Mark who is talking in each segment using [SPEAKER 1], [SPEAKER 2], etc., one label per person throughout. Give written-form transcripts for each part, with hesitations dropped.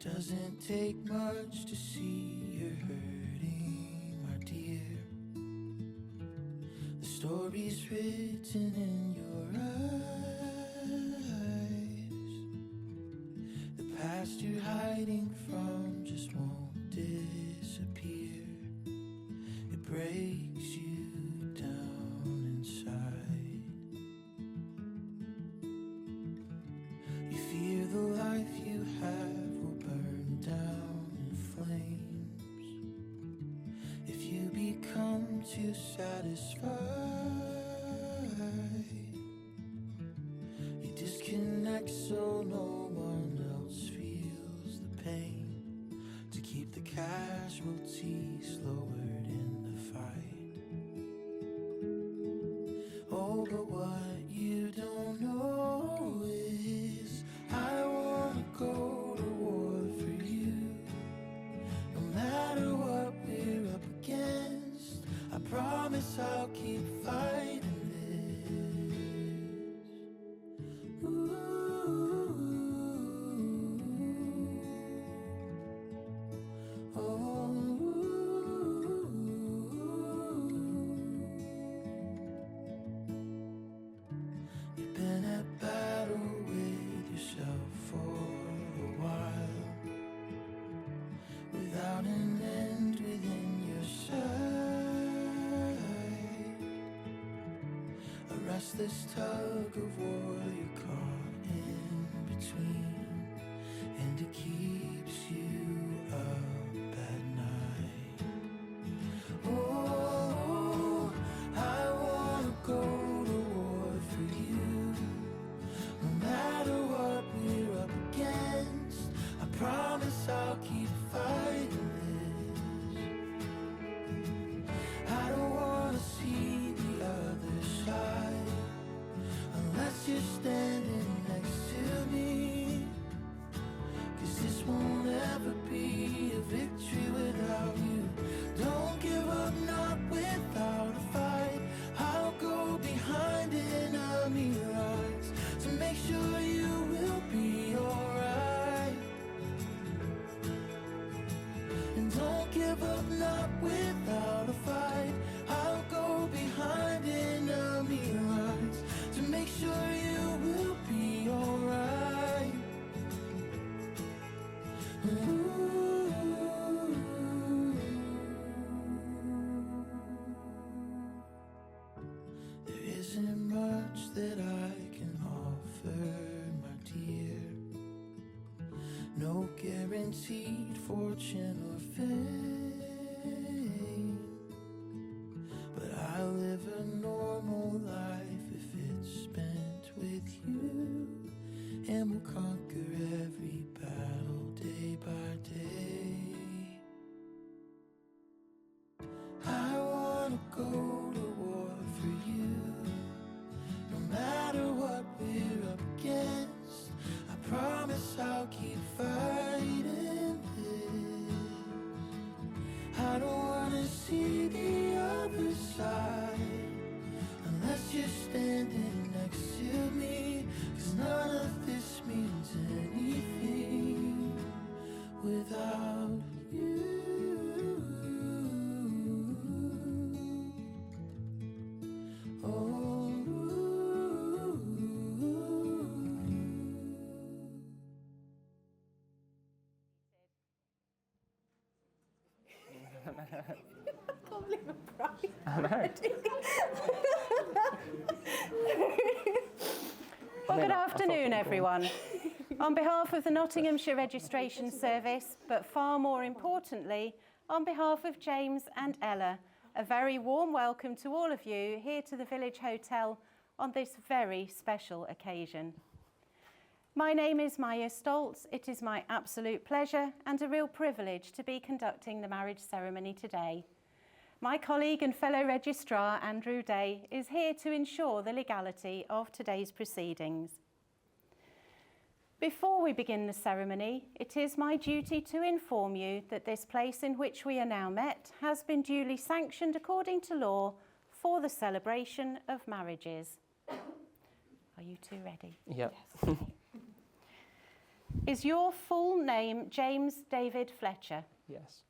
[SPEAKER 1] Doesn't take much to see you're hurting, my dear. The story's written in your eyes. The past you're hiding from just won't disappear. It breaks you down inside. You fear the life you have will burn down in flames if you become too satisfied. You disconnect so no one else feels the pain, to keep the casualties lowered in the fight. Oh, but what you don't know is I wanna go to war for you. No matter what we're up against, I promise I'll keep fighting this. Ooh. Oh. You've been at battle with yourself for a while, without an end within your sight. A restless tug of war you're caught in between, and it keeps you up at night. Oh, I wanna go to war for you. No matter what we're up against, I promise I'll keep fighting this. I don't wanna see the other side unless you're standing next to me. 'Cause this won't ever be a victory without you. Don't give up, not without a fight. I'll go behind enemy lines to make sure you will be alright. And don't give up, not without a fight. I'll go behind enemy lines to make sure you will be alright. There isn't much that I can offer, my dear. No guaranteed fortune or fame, but I live a normal life if it's spent with you, and we'll conquer every battle day by day. I wanna go to war for you. No matter what we're up against, I promise I'll keep fighting this. I don't wanna see the other side unless you're standing next to me. 'Cause none of this means anything without you. Oh.
[SPEAKER 2] I can't believe I'm crying.
[SPEAKER 3] Well, good afternoon, everyone. On behalf of the Nottinghamshire Registration Service, but far more importantly, on behalf of James and Ella, a very warm welcome to all of you here to the Village Hotel on this very special occasion. My name is Maya Stoltz. It is my absolute pleasure and a real privilege to be conducting the marriage ceremony today. My colleague and fellow registrar, Andrew Day, is here to ensure the legality of today's proceedings. Before we begin the ceremony, it is my duty to inform you that this place in which we are now met has been duly sanctioned according to law for the celebration of marriages. Are you two ready?
[SPEAKER 4] Yep.
[SPEAKER 3] Yes. Is your full name James David Fletcher?
[SPEAKER 4] Yes.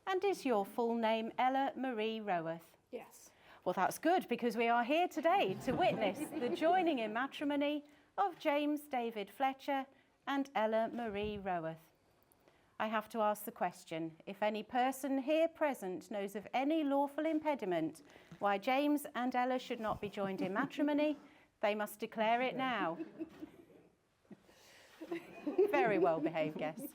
[SPEAKER 3] And is your full name Ella Marie Roworth?
[SPEAKER 2] Yes.
[SPEAKER 3] Well, that's good, because we are here today to witness the joining in matrimony of James David Fletcher and Ella Marie Roworth. I have to ask the question, if any person here present knows of any lawful impediment why James and Ella should not be joined in matrimony, they must declare it now. Very well behaved guests.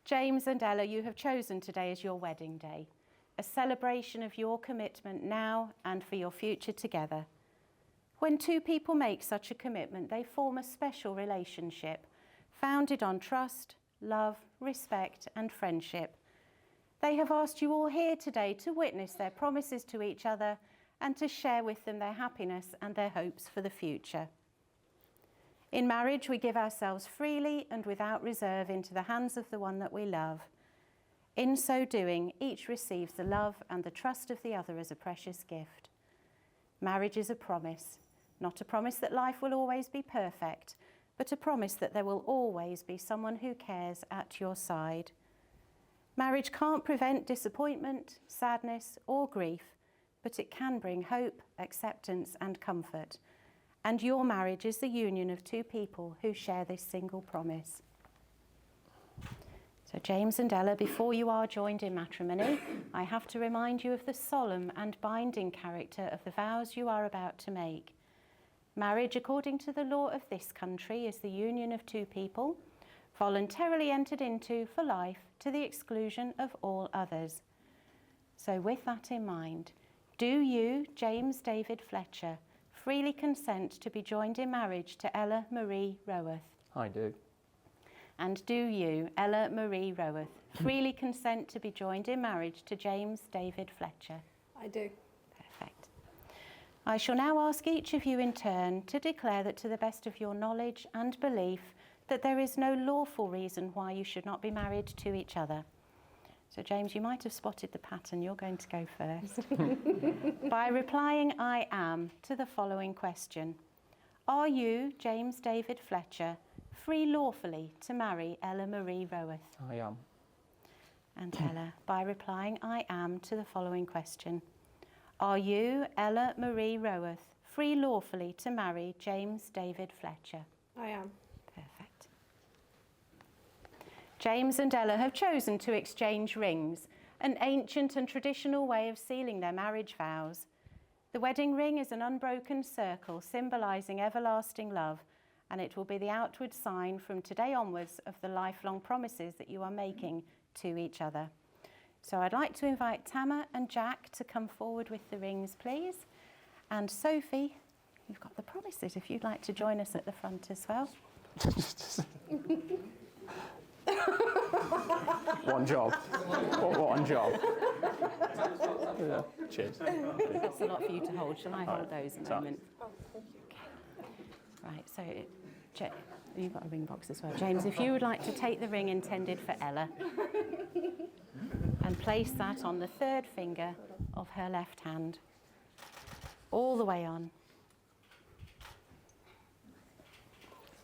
[SPEAKER 3] James and Ella, you have chosen today as your wedding day, a celebration of your commitment now and for your future together. When two people make such a commitment, they form a special relationship founded on trust, love, respect and friendship. They have asked you all here today to witness their promises to each other and to share with them their happiness and their hopes for the future. In marriage, we give ourselves freely and without reserve into the hands of the one that we love. In so doing, each receives the love and the trust of the other as a precious gift. Marriage is a promise, not a promise that life will always be perfect, but a promise that there will always be someone who cares at your side. Marriage can't prevent disappointment, sadness, or grief, but it can bring hope, acceptance, and comfort. And your marriage is the union of two people who share this single promise. So, James and Ella, before you are joined in matrimony, I have to remind you of the solemn and binding character of the vows you are about to make. Marriage, according to the law of this country, is the union of two people, voluntarily entered into for life to the exclusion of all others. So with that in mind, do you, James David Fletcher, freely consent to be joined in marriage to Ella Marie Roworth?
[SPEAKER 4] I do.
[SPEAKER 3] And do you, Ella Marie Roworth, freely consent to be joined in marriage to James David Fletcher?
[SPEAKER 2] I do.
[SPEAKER 3] Perfect. I shall now ask each of you in turn to declare that to the best of your knowledge and belief that there is no lawful reason why you should not be married to each other. So James, you might have spotted the pattern. You're going to go first. By replying I am to the following question. Are you, James David Fletcher, free lawfully to marry Ella Marie Roworth?
[SPEAKER 4] I am.
[SPEAKER 3] And Ella, by replying I am to the following question. Are you, Ella Marie Roworth, free lawfully to marry James David Fletcher?
[SPEAKER 2] I am.
[SPEAKER 3] Perfect. James and Ella have chosen to exchange rings, an ancient and traditional way of sealing their marriage vows. The wedding ring is an unbroken circle symbolising everlasting love, and it will be the outward sign from today onwards of the lifelong promises that you are making to each other. So I'd like to invite Tama and Jack to come forward with the rings, please. And Sophie, you've got the promises if you'd like to join us at the front as well.
[SPEAKER 4] One job. One job. Yeah. Cheers.
[SPEAKER 3] That's a lot for you to hold. Shall I hold those a
[SPEAKER 4] Sorry.
[SPEAKER 3] moment? Okay. Right, so you've got a ring box as well. James, if you would like to take the ring intended for Ella and place that on the third finger of her left hand, all the way on.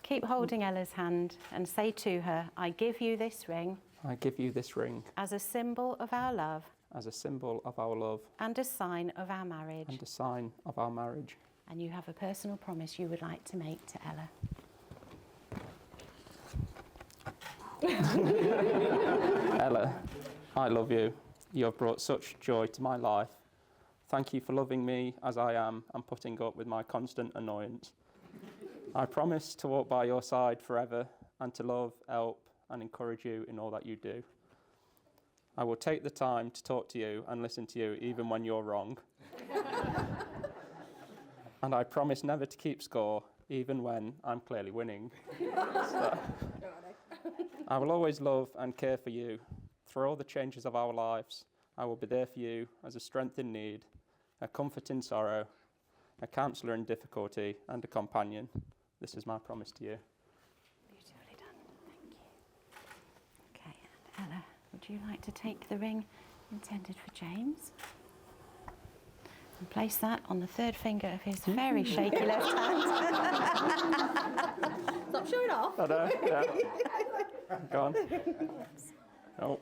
[SPEAKER 3] Keep holding Ella's hand and say to her, I give you this ring
[SPEAKER 4] I give you this ring
[SPEAKER 3] as a symbol of our love
[SPEAKER 4] as a symbol of our love
[SPEAKER 3] and a sign of our marriage.
[SPEAKER 4] and a sign of our marriage.
[SPEAKER 3] And you have a personal promise you would like to make to Ella.
[SPEAKER 4] Ella, I love you. You have brought such joy to my life. Thank you for loving me as I am and putting up with my constant annoyance. I promise to walk by your side forever and to love, help and encourage you in all that you do. I will take the time to talk to you and listen to you even when you're wrong. And I promise never to keep score even when I'm clearly winning. So, I will always love and care for you. Through all the changes of our lives, I will be there for you as a strength in need, a comfort in sorrow, a counsellor in difficulty and a companion. This is my promise to you.
[SPEAKER 3] Beautifully done, thank you. Okay, and Ella, would you like to take the ring intended for James? And place that on the third finger of his very shaky left hand.
[SPEAKER 2] Stop showing off.
[SPEAKER 4] I know, yeah. Go on. Oh.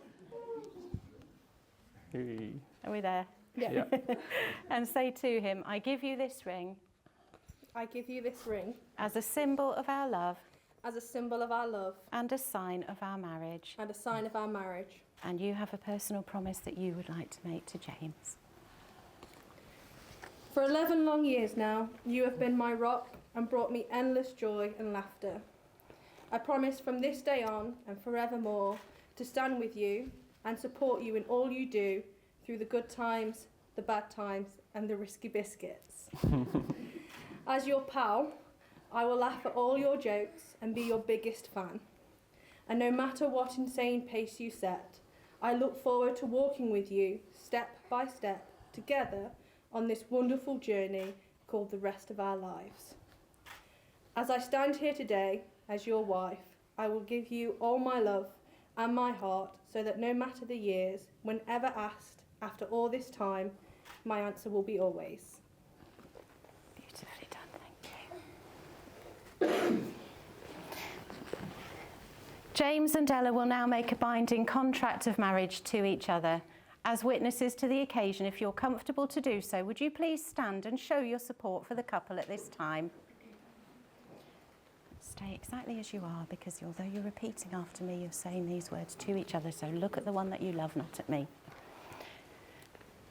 [SPEAKER 4] Hey.
[SPEAKER 3] Are we there?
[SPEAKER 4] Yeah.
[SPEAKER 3] And say to him, I give you this ring
[SPEAKER 2] I give you this ring
[SPEAKER 3] as a symbol of our love
[SPEAKER 2] as a symbol of our love
[SPEAKER 3] and a sign of our marriage.
[SPEAKER 2] and a sign of our marriage.
[SPEAKER 3] And you have a personal promise that you would like to make to James.
[SPEAKER 2] For 11 long years now, you have been my rock and brought me endless joy and laughter. I promise from this day on and forevermore to stand with you and support you in all you do through the good times, the bad times, and the risky biscuits. As your pal, I will laugh at all your jokes and be your biggest fan. And no matter what insane pace you set, I look forward to walking with you step by step together on this wonderful journey called the rest of our lives. As I stand here today as your wife, I will give you all my love and my heart so that no matter the years, whenever asked after all this time, my answer will be always.
[SPEAKER 3] Beautifully done, thank you. James and Ella will now make a binding contract of marriage to each other. As witnesses to the occasion, if you're comfortable to do so, would you please stand and show your support for the couple at this time? Stay exactly as you are, because although you're repeating after me, you're saying these words to each other, so look at the one that you love, not at me.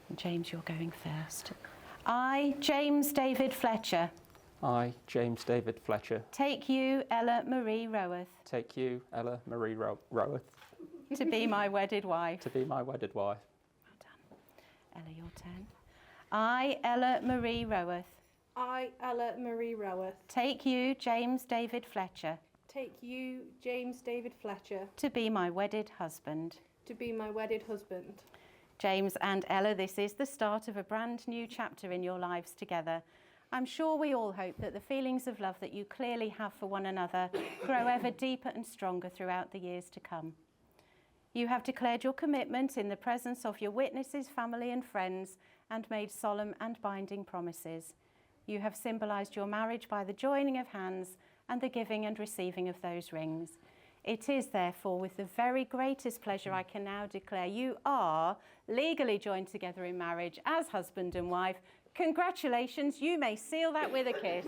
[SPEAKER 3] And James, you're going first. I, James David Fletcher,
[SPEAKER 4] I, James David Fletcher,
[SPEAKER 3] take you, Ella Marie Roworth,
[SPEAKER 4] take you, Ella Marie Roworth,
[SPEAKER 3] to be my wedded wife.
[SPEAKER 4] to be my wedded wife.
[SPEAKER 3] Well done. Ella, your turn. I, Ella Marie Roworth,
[SPEAKER 2] I, Ella Marie Roworth,
[SPEAKER 3] take you, James David Fletcher,
[SPEAKER 2] take you, James David Fletcher,
[SPEAKER 3] to be my wedded husband.
[SPEAKER 2] to be my wedded husband.
[SPEAKER 3] James and Ella, this is the start of a brand new chapter in your lives together. I'm sure we all hope that the feelings of love that you clearly have for one another grow ever deeper and stronger throughout the years to come. You have declared your commitment in the presence of your witnesses, family and friends, and made solemn and binding promises. You have symbolised your marriage by the joining of hands and the giving and receiving of those rings. It is therefore with the very greatest pleasure I can now declare you are legally joined together in marriage as husband and wife. Congratulations, you may seal that with a kiss.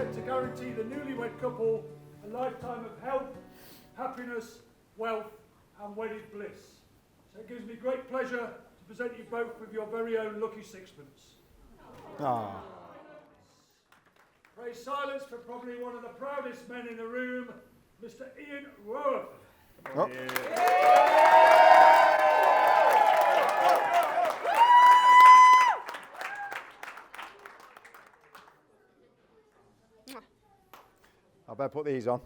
[SPEAKER 5] set to guarantee the newlywed couple a lifetime of health, happiness, wealth and wedded bliss. So it gives me great pleasure to present you both with your very own lucky sixpence.
[SPEAKER 6] Ah.
[SPEAKER 5] Pray silence for probably one of the proudest men in the room, Mr. Ian Rowe.
[SPEAKER 6] Oh. I better put these on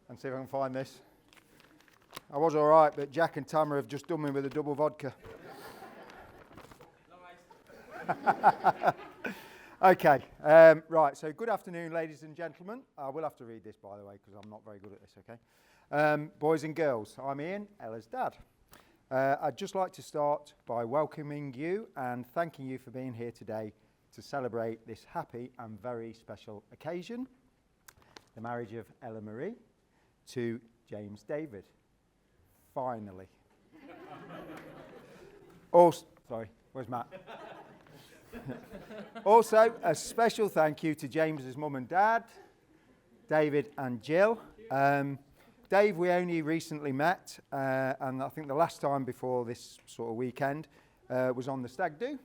[SPEAKER 6] and see if I can find this. I was all right, but Jack and Tamara have just done me with a double vodka. Okay, right, so good afternoon, ladies and gentlemen. I will have to read this, by the way, because I'm not very good at this, okay? Boys and girls, I'm Ian, Ella's dad. I'd just like to start by welcoming you and thanking you for being here today to celebrate this happy and very special occasion, the marriage of Ella Marie to James David. Finally. Also, sorry, where's Matt? Also, a special thank you to James's mum and dad, David and Jill. Dave, we only recently met, and I think the last time before this sort of weekend was on the stag do.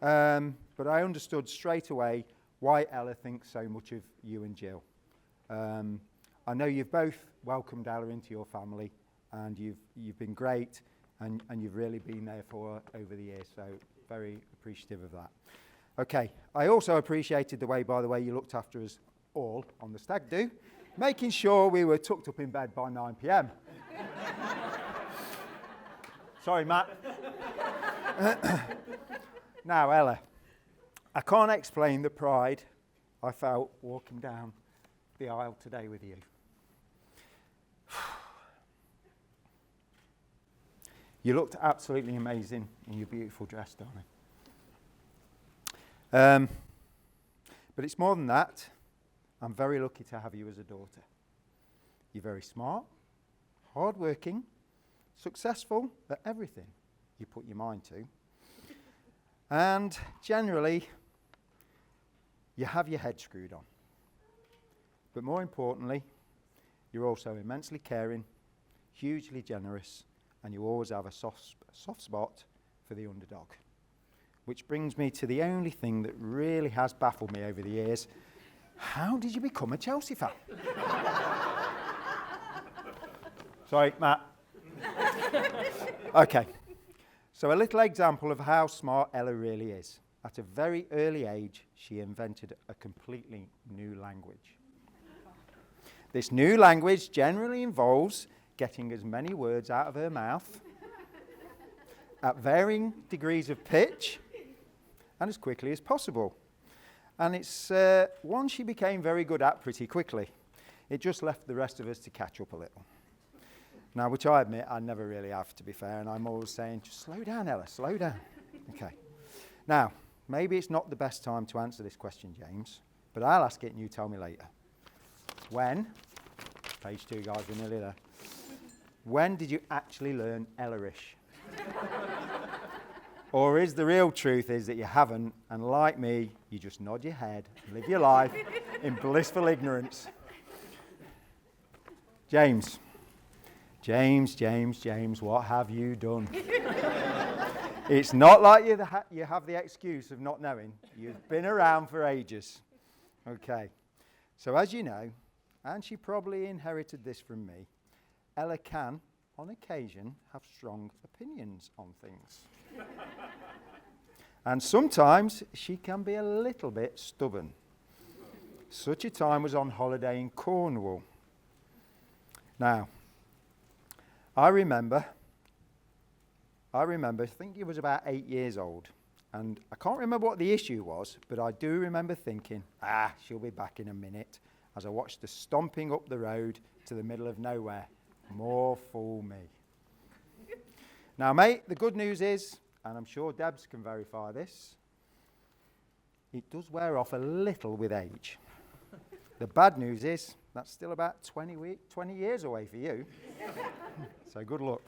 [SPEAKER 6] But I understood straight away why Ella thinks so much of you and Jill. I know you've both welcomed Ella into your family, and you've been great, and you've really been there for her over the years, so very appreciative of that. Okay, I also appreciated the way, by the way, you looked after us all on the stag do, making sure we were tucked up in bed by 9 p.m. Sorry, Matt. Now, Ella, I can't explain the pride I felt walking down the aisle today with you. You looked absolutely amazing in your beautiful dress, darling. But it's more than that. I'm very lucky to have you as a daughter. You're very smart, hardworking, successful at everything you put your mind to. And generally, you have your head screwed on. But more importantly, you're also immensely caring, hugely generous, and you always have a soft spot for the underdog. Which brings me to the only thing that really has baffled me over the years. How did you become a Chelsea fan? Sorry, Matt. Okay. So a little example of how smart Ella really is. At a very early age, she invented a completely new language. This new language generally involves getting as many words out of her mouth at varying degrees of pitch and as quickly as possible. And it's one she became very good at pretty quickly. It just left the rest of us to catch up a little. Now, which I admit I never really have, to be fair, and I'm always saying, just slow down, Ella, slow down. Okay. Now, maybe it's not the best time to answer this question, James, but I'll ask it and you tell me later. When, page 2 guys, we're nearly there. When did you actually learn Ellerish? Or is the real truth is that you haven't, and like me, you just nod your head, live your life in blissful ignorance? James, what have you done? It's not like you have the excuse of not knowing. You've been around for ages. Okay, so as you know, and she probably inherited this from me, Ella can, on occasion, have strong opinions on things. And sometimes she can be a little bit stubborn. Such a time was on holiday in Cornwall. Now, I remember, I think it was about 8 years old, and I can't remember what the issue was, but I do remember thinking, she'll be back in a minute, as I watched her stomping up the road to the middle of nowhere. More fool me. Now, mate, the good news is, and I'm sure Debs can verify this, it does wear off a little with age. The bad news is, that's still about 20 years away for you. So good luck.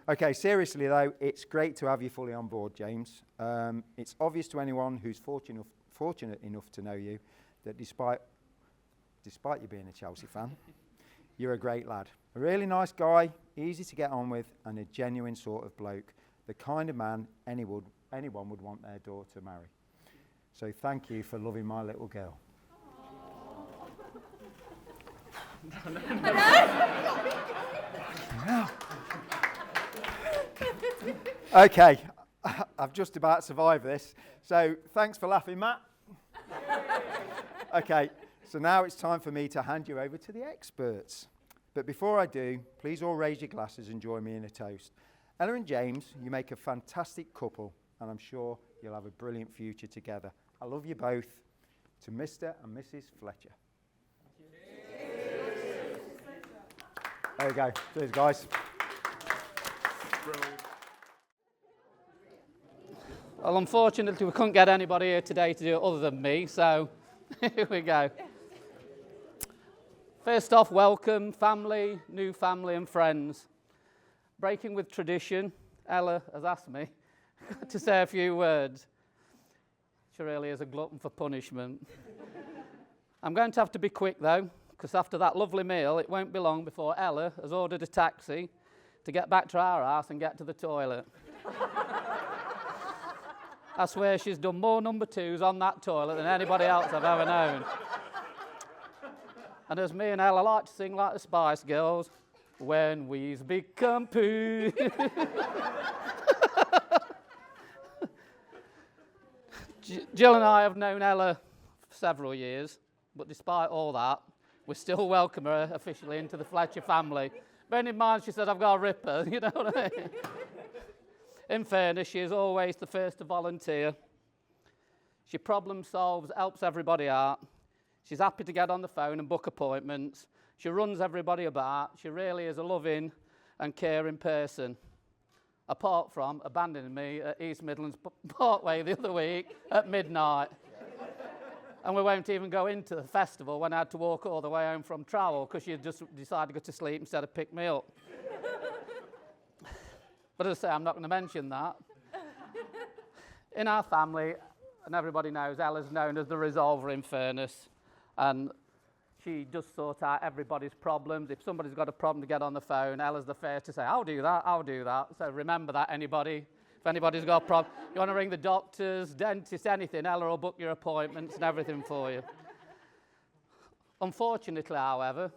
[SPEAKER 6] Okay, seriously though, it's great to have you fully on board, James. It's obvious to anyone who's fortunate enough to know you that despite you being a Chelsea fan, you're a great lad. A really nice guy, easy to get on with, and a genuine sort of bloke. The kind of man anyone would want their daughter to marry. So thank you for loving my little girl. Okay, I've just about survived this. So thanks for laughing, Matt. Okay, so now it's time for me to hand you over to the experts. But before I do, please all raise your glasses and join me in a toast. Ella and James, you make a fantastic couple, and I'm sure you'll have a brilliant future together. I love you both. To Mr. and Mrs. Fletcher. Cheers. There you go. Cheers, guys.
[SPEAKER 7] Well, unfortunately, we couldn't get anybody here today to do it other than me, so here we go. First off, welcome, family, new family and friends. Breaking with tradition, Ella has asked me to say a few words. She really is a glutton for punishment. I'm going to have to be quick, though, because after that lovely meal, it won't be long before Ella has ordered a taxi to get back to our house and get to the toilet. I swear she's done more number twos on that toilet than anybody else I've ever known. And as me and Ella like to sing like the Spice Girls, when we's become poo. Jill and I have known Ella for several years, but despite all that, we still welcome her officially into the Fletcher family. Bearing in mind, she said, I've got a ripper, you know what I mean? In fairness, she is always the first to volunteer. She problem solves, helps everybody out. She's happy to get on the phone and book appointments. She runs everybody about. She really is a loving and caring person. Apart from abandoning me at East Midlands Parkway the other week at midnight. And we won't even go into the festival when I had to walk all the way home from travel because she had just decided to go to sleep instead of pick me up. But as I say, I'm not going to mention that. In our family, and everybody knows, Ella's known as the resolver in fairness. And she just sort out everybody's problems. If somebody's got a problem to get on the phone, Ella's the first to say, I'll do that, I'll do that. So remember that, anybody. If anybody's got a problem, you want to ring the doctors, dentist, anything, Ella will book your appointments and everything for you. Unfortunately, however,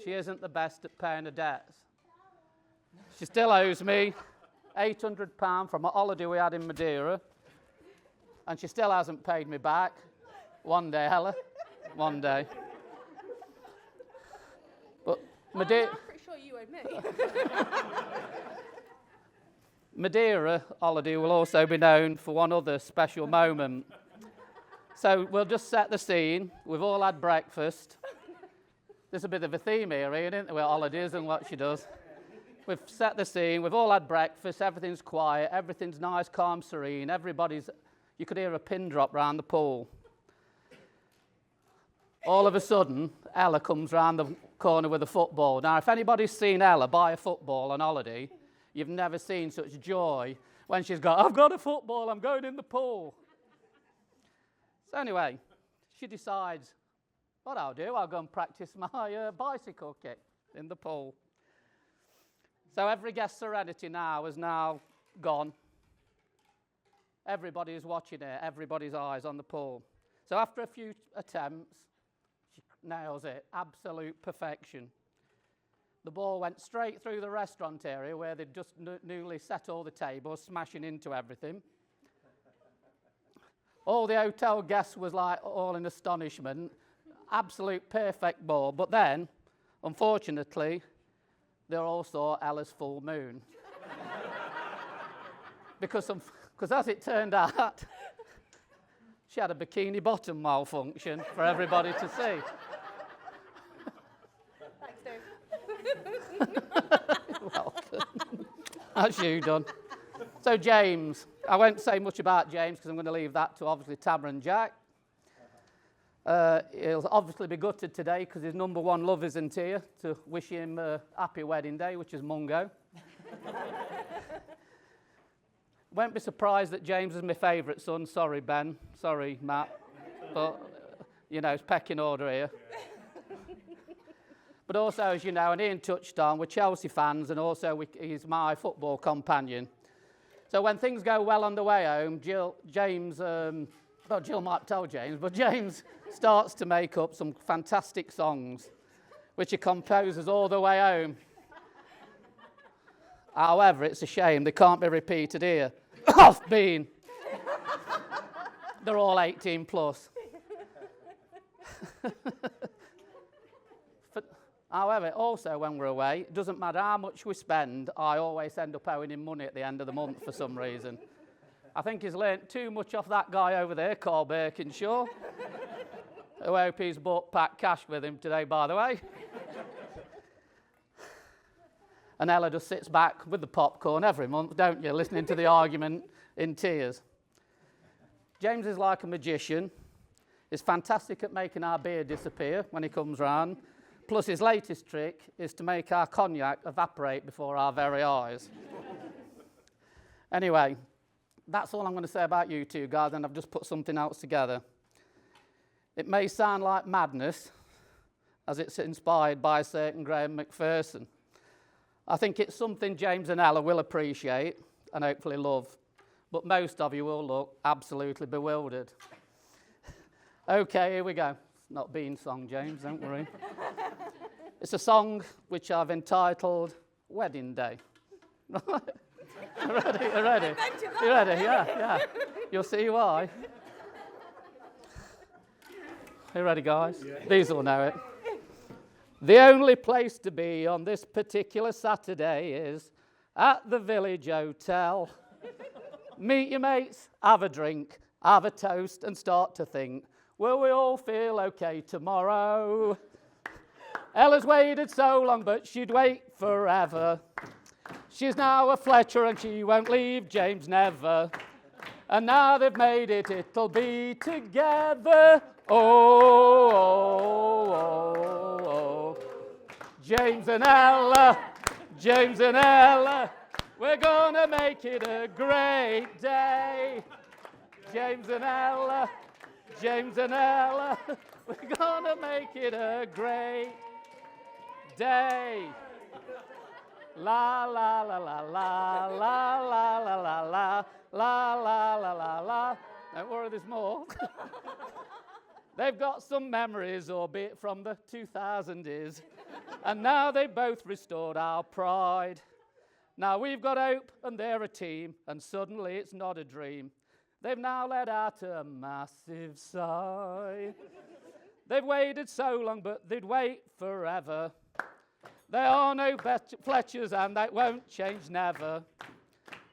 [SPEAKER 7] she isn't the best at paying her debts. She still owes me £800 from a holiday we had in Madeira, and she still hasn't paid me back. One day, Ella, one day. But Madeira...
[SPEAKER 2] I'm pretty sure you owe me.
[SPEAKER 7] Madeira holiday will also be known for one other special moment. So we'll just set the scene. We've all had breakfast. There's a bit of a theme here, isn't there, with holidays and what she does. We've set the scene. We've all had breakfast. Everything's quiet. Everything's nice, calm, serene. You could hear a pin drop round the pool. All of a sudden, Ella comes round the corner with a football. Now, if anybody's seen Ella buy a football on holiday, you've never seen such joy when she's got, I've got a football, I'm going in the pool. So anyway, she decides, what I'll do, I'll go and practice my bicycle kick in the pool. So every guest serenity now is now gone. Everybody is watching her, everybody's eyes on the pool. So after a few attempts, she nails it, absolute perfection. The ball went straight through the restaurant area where they'd just newly set all the tables, smashing into everything. All the hotel guests was like all in astonishment. Absolute perfect ball. But then, unfortunately, they all saw Ella's full moon. because as it turned out, she had a bikini bottom malfunction for everybody to see. Welcome. That's you done. So James, I won't say much about James because I'm going to leave that to obviously Tamara and Jack. He'll obviously be gutted today because his number one love isn't here to wish him a happy wedding day, which is Mungo. Won't be surprised that James is my favourite son. Sorry, Ben. Sorry, Matt. But you know, it's pecking order here. But also, as you know, and Ian touched on, we're Chelsea fans, and also he's my football companion. So when things go well on the way home, Jill might tell James, but James starts to make up some fantastic songs, which he composes all the way home. However, it's a shame they can't be repeated here. Off bean. They're all 18 plus. However, also when we're away, it doesn't matter how much we spend, I always end up owing him money at the end of the month for some reason. I think he's learnt too much off that guy over there, Carl Birkinshaw. I hope he's bought packed cash with him today, by the way. And Ella just sits back with the popcorn every month, don't you, listening to the argument in tears. James is like a magician. He's fantastic at making our beer disappear when he comes round. Plus, his latest trick is to make our cognac evaporate before our very eyes. Anyway, that's all I'm going to say about you two guys, and I've just put something else together. It may sound like madness, as it's inspired by a certain Graham McPherson. I think it's something James and Ella will appreciate and hopefully love, but most of you will look absolutely bewildered. Okay, here we go. It's not Bean song, James, don't worry. It's a song which I've entitled Wedding Day. You ready? You ready? You ready? Yeah. You'll see why. You ready, guys? Yeah. These will know it. The only place to be on this particular Saturday is at the Village Hotel. Meet your mates, have a drink, have a toast, and start to think, will we all feel okay tomorrow? Ella's waited so long, but she'd wait forever. She's now a Fletcher and she won't leave James never. And now they've made it, it'll be together. Oh, oh, oh, oh. James and Ella, we're gonna make it a great day. James and Ella, we're gonna make it a great day. La la la la la la la la la la la la la la la. Don't worry, there's more. They've got some memories, albeit from the 2000s, and now they've both restored our pride. Now we've got hope, and they're a team, and suddenly it's not a dream. They've now let out a massive sigh. They've waited so long, but they'd wait forever. There are no Fletchers, and that won't change never.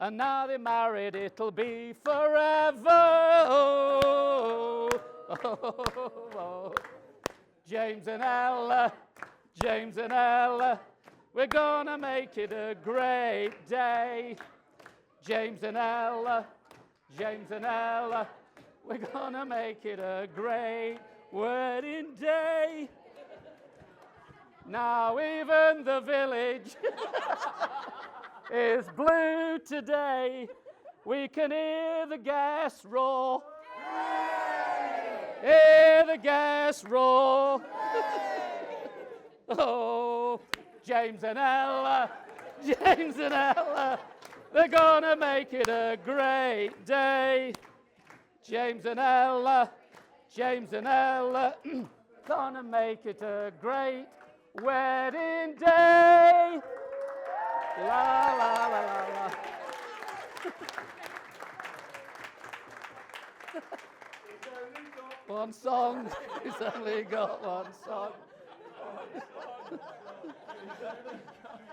[SPEAKER 7] And now they're married, it'll be forever. Oh, oh, oh, oh. James and Ella, we're gonna make it a great day. James and Ella, we're gonna make it a great wedding day. Now even the village is blue today. We can hear the gas roar. Hear the gas roar. Oh, James and Ella, they're gonna make it a great day. James and Ella, gonna make it a great wedding day. La la la la la. One song. He's only got one song.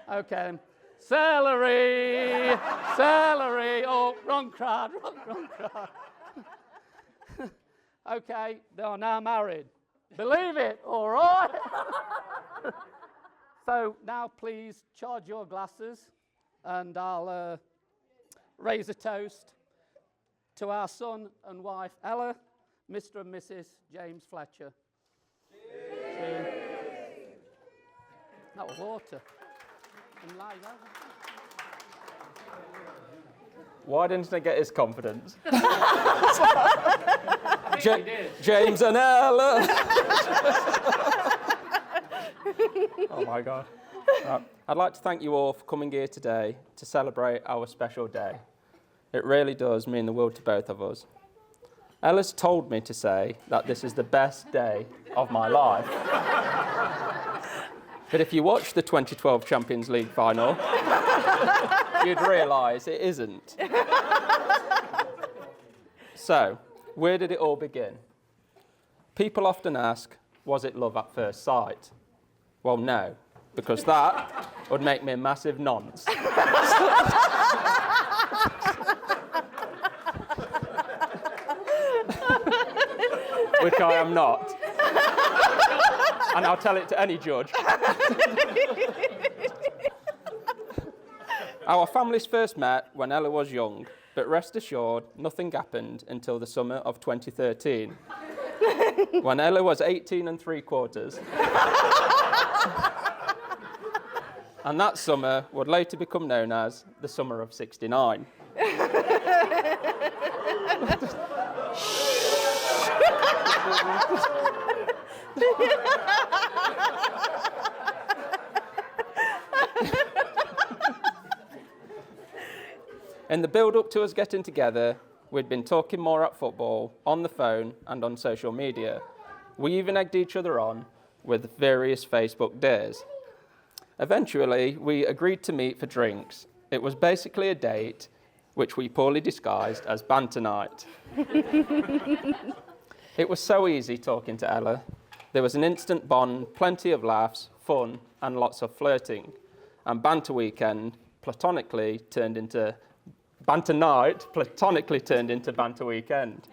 [SPEAKER 7] Okay. Celery. Oh, wrong crowd. Okay, they are now married. Believe it, all right? So now please charge your glasses, and I'll raise a toast to our son and wife, Ella, Mr. and Mrs. James Fletcher. Cheers. That was water.
[SPEAKER 4] Why didn't I get his confidence?
[SPEAKER 8] I
[SPEAKER 4] James and Ella. Oh my God. I'd like to thank you all for coming here today to celebrate our special day. It really does mean the world to both of us. Ella's told me to say that this is the best day of my life. But if you watch the 2012 Champions League final, you'd realise it isn't. So, where did it all begin? People often ask, was it love at first sight? Well, no, because that would make me a massive nonce. Which I am not. And I'll tell it to any judge. Our families first met when Ella was young, but rest assured, nothing happened until the summer of 2013, when Ella was 18 3/4. And that summer would later become known as the summer of 69. In the build-up to us getting together, we'd been talking more at football, on the phone, and on social media. We even egged each other on with various Facebook days. Eventually, we agreed to meet for drinks. It was basically a date, which we poorly disguised as banter night. It was so easy talking to Ella. There was an instant bond, plenty of laughs, fun, and lots of flirting. And banter night platonically turned into banter weekend.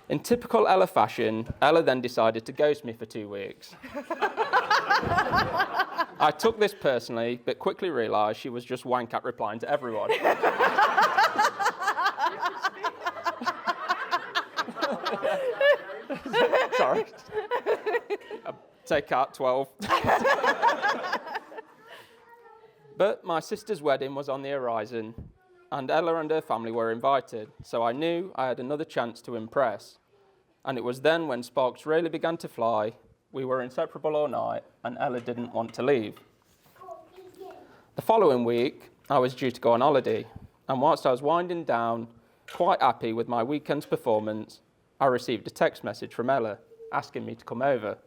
[SPEAKER 4] In typical Ella fashion, Ella then decided to ghost me for 2 weeks. I took this personally, but quickly realised she was just wank at replying to everyone. Sorry. Take out 12. But my sister's wedding was on the horizon, and Ella and her family were invited, so I knew I had another chance to impress. And it was then when sparks really began to fly. We were inseparable all night, and Ella didn't want to leave. The following week, I was due to go on holiday, and whilst I was winding down, quite happy with my weekend's performance, I received a text message from Ella asking me to come over,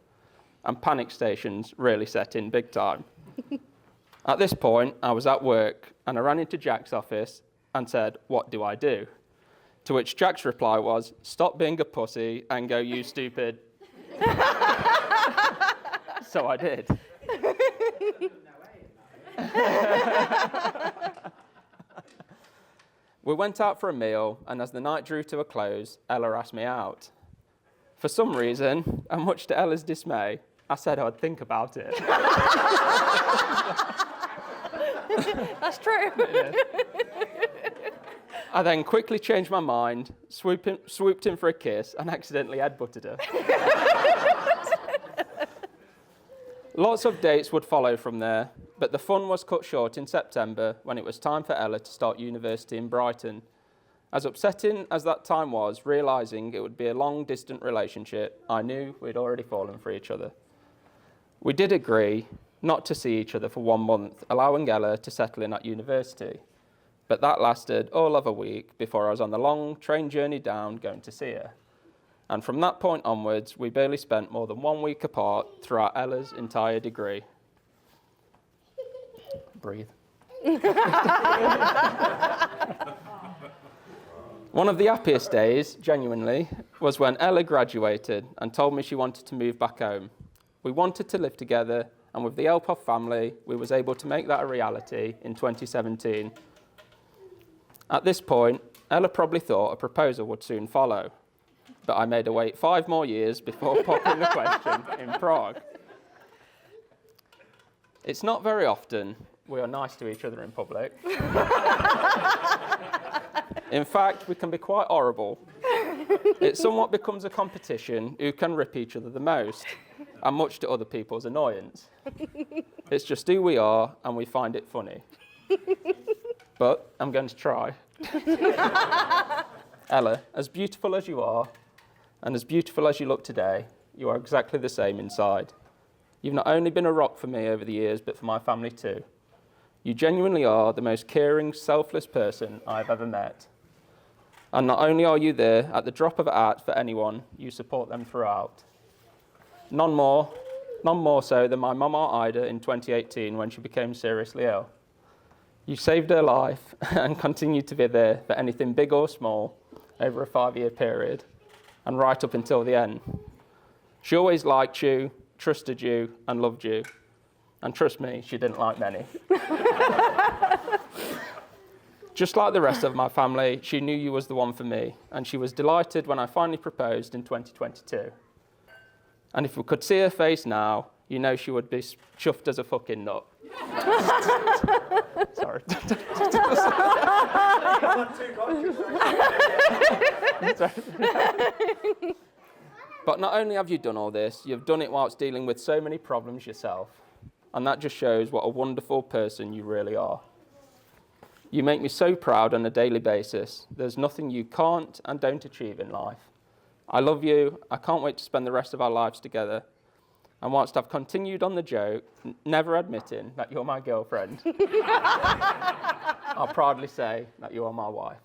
[SPEAKER 4] and panic stations really set in big time. At this point, I was at work, and I ran into Jack's office and said, "What do I do?" To which Jack's reply was, "Stop being a pussy and go, you stupid." So I did. We went out for a meal, and as the night drew to a close, Ella asked me out. For some reason, and much to Ella's dismay, I said I'd think about it.
[SPEAKER 2] That's true.
[SPEAKER 4] Yeah. I then quickly changed my mind, swooped in for a kiss, and accidentally headbutted her. Lots of dates would follow from there, but the fun was cut short in September when it was time for Ella to start university in Brighton. As upsetting as that time was, realising it would be a long-distant relationship, I knew we'd already fallen for each other. We did agree not to see each other for 1 month, allowing Ella to settle in at university. But that lasted all of a week before I was on the long train journey down going to see her. And from that point onwards, we barely spent more than 1 week apart throughout Ella's entire degree. Breathe. One of the happiest days, genuinely, was when Ella graduated and told me she wanted to move back home. We wanted to live together, and with the help of family, we was able to make that a reality in 2017. At this point, Ella probably thought a proposal would soon follow, but I made her wait 5 more years before popping the question in Prague. It's not very often we are nice to each other in public. In fact, we can be quite horrible. It somewhat becomes a competition who can rip each other the most, and much to other people's annoyance. It's just who we are, and we find it funny. But I'm going to try. Ella, as beautiful as you are, and as beautiful as you look today, you are exactly the same inside. You've not only been a rock for me over the years, but for my family too. You genuinely are the most caring, selfless person I've ever met. And not only are you there at the drop of a hat for anyone, you support them throughout. None more so than my mama Ida in 2018 when she became seriously ill. You saved her life and continue to be there for anything big or small over a 5-year period and right up until the end. She always liked you, trusted you and loved you. And trust me, she didn't like many. Just like the rest of my family, she knew you was the one for me, and she was delighted when I finally proposed in 2022. And if we could see her face now, you know she would be chuffed as a fucking nut. Sorry. But not only have you done all this, you've done it whilst dealing with so many problems yourself. And that just shows what a wonderful person you really are. You make me so proud on a daily basis. There's nothing you can't and don't achieve in life. I love you. I can't wait to spend the rest of our lives together. And whilst I've continued on the joke, never admitting that you're my girlfriend, I'll proudly say that you are my wife.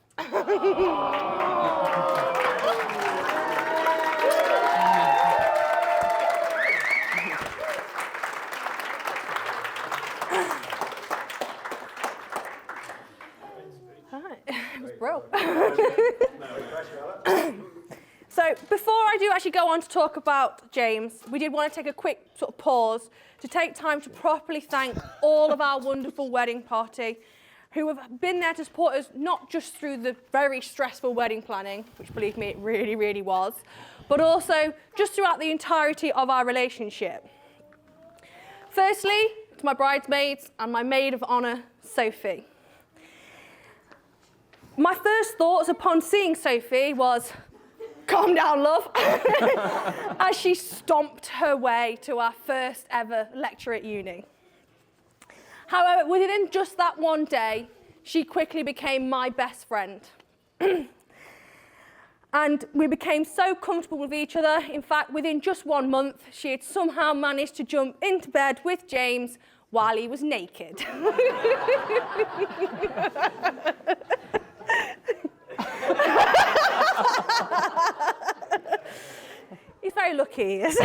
[SPEAKER 2] Bro. So before I do actually go on to talk about James, we did want to take a quick sort of pause to take time to properly thank all of our wonderful wedding party who have been there to support us, not just through the very stressful wedding planning, which believe me, it really, really was, but also just throughout the entirety of our relationship. Firstly, to my bridesmaids and my maid of honour, Sophie. My first thoughts upon seeing Sophie was, calm down, love, as she stomped her way to our first ever lecture at uni. However, within just that one day, she quickly became my best friend. And we became so comfortable with each other. In fact, within just 1 month, she had somehow managed to jump into bed with James while he was naked. He's very lucky, he is.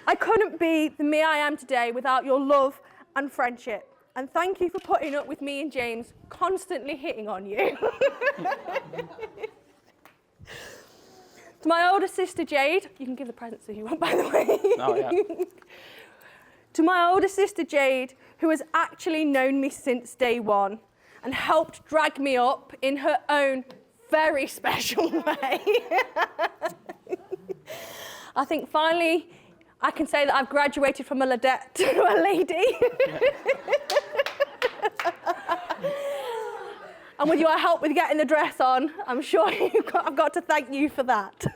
[SPEAKER 2] I couldn't be the me I am today without your love and friendship. And thank you for putting up with me and James constantly hitting on you. To my older sister Jade, you can give the presents if you want, by the way.
[SPEAKER 4] Oh, yeah.
[SPEAKER 2] To my older sister Jade, who has actually known me since day one and helped drag me up in her own very special way. I think finally I can say that I've graduated from a ladette to a lady. And with your help with getting the dress on, I'm sure I've got to thank you for that.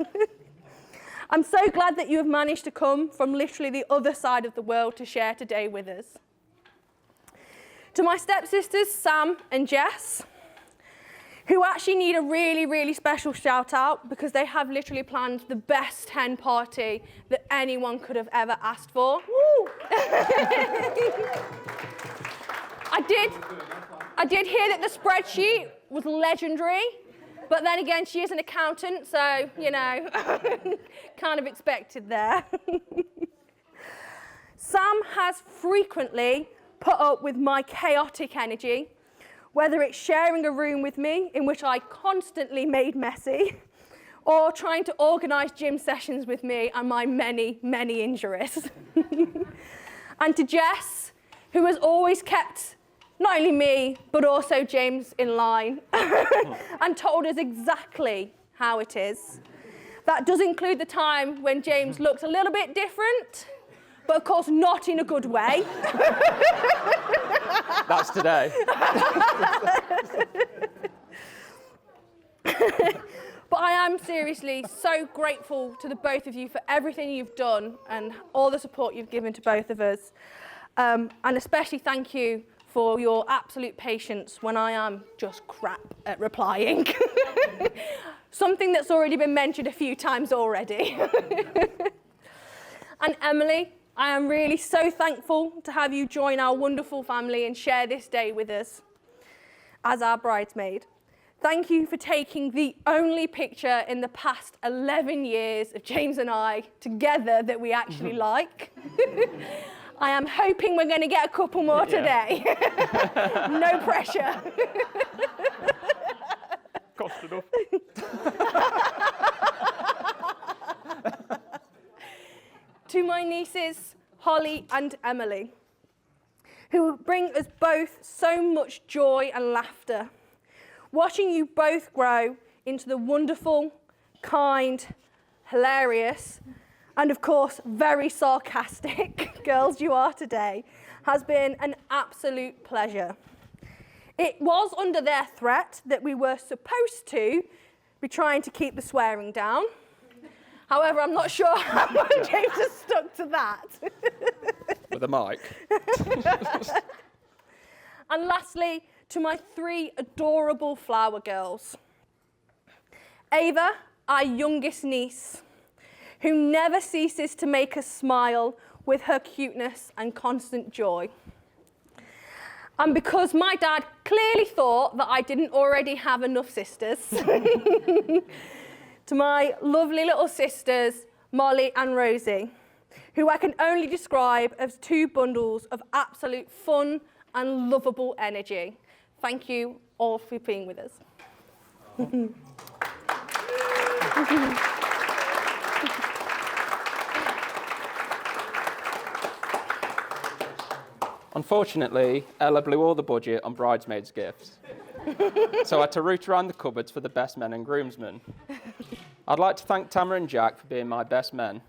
[SPEAKER 2] I'm so glad that you have managed to come from literally the other side of the world to share today with us. To my stepsisters, Sam and Jess, who actually need a really, really special shout out because they have literally planned the best hen party that anyone could have ever asked for. Woo! I did hear that the spreadsheet was legendary, but then again, she is an accountant, so, you know, kind of expected there. Sam has frequently put up with my chaotic energy, whether it's sharing a room with me in which I constantly made messy, or trying to organise gym sessions with me and my many, many injuries. And to Jess, who has always kept not only me, but also James in line and told us exactly how it is. That does include the time when James looked a little bit different, but of course not in a good way.
[SPEAKER 4] That's today.
[SPEAKER 2] But I am seriously so grateful to the both of you for everything you've done and all the support you've given to both of us. And especially thank you for your absolute patience when I am just crap at replying. Something that's already been mentioned a few times already. And Emily, I am really so thankful to have you join our wonderful family and share this day with us as our bridesmaid. Thank you for taking the only picture in the past 11 years of James and I together that we actually like. I am hoping we're going to get a couple more today. No pressure.
[SPEAKER 4] Cost enough.
[SPEAKER 2] To my nieces, Holly and Emily, who bring us both so much joy and laughter. Watching you both grow into the wonderful, kind, hilarious, and of course, very sarcastic girls you are today has been an absolute pleasure. It was under their threat that we were supposed to be trying to keep the swearing down. However, I'm not sure how much James has stuck to that.
[SPEAKER 4] With a mic.
[SPEAKER 2] And lastly, to my 3 adorable flower girls. Ava, our youngest niece, who never ceases to make us smile with her cuteness and constant joy. And because my dad clearly thought that I didn't already have enough sisters, to my lovely little sisters, Molly and Rosie, who I can only describe as 2 bundles of absolute fun and lovable energy. Thank you all for being with us.
[SPEAKER 4] Unfortunately, Ella blew all the budget on bridesmaids' gifts. So I had to root around the cupboards for the best men and groomsmen. I'd like to thank Tamara and Jack for being my best men.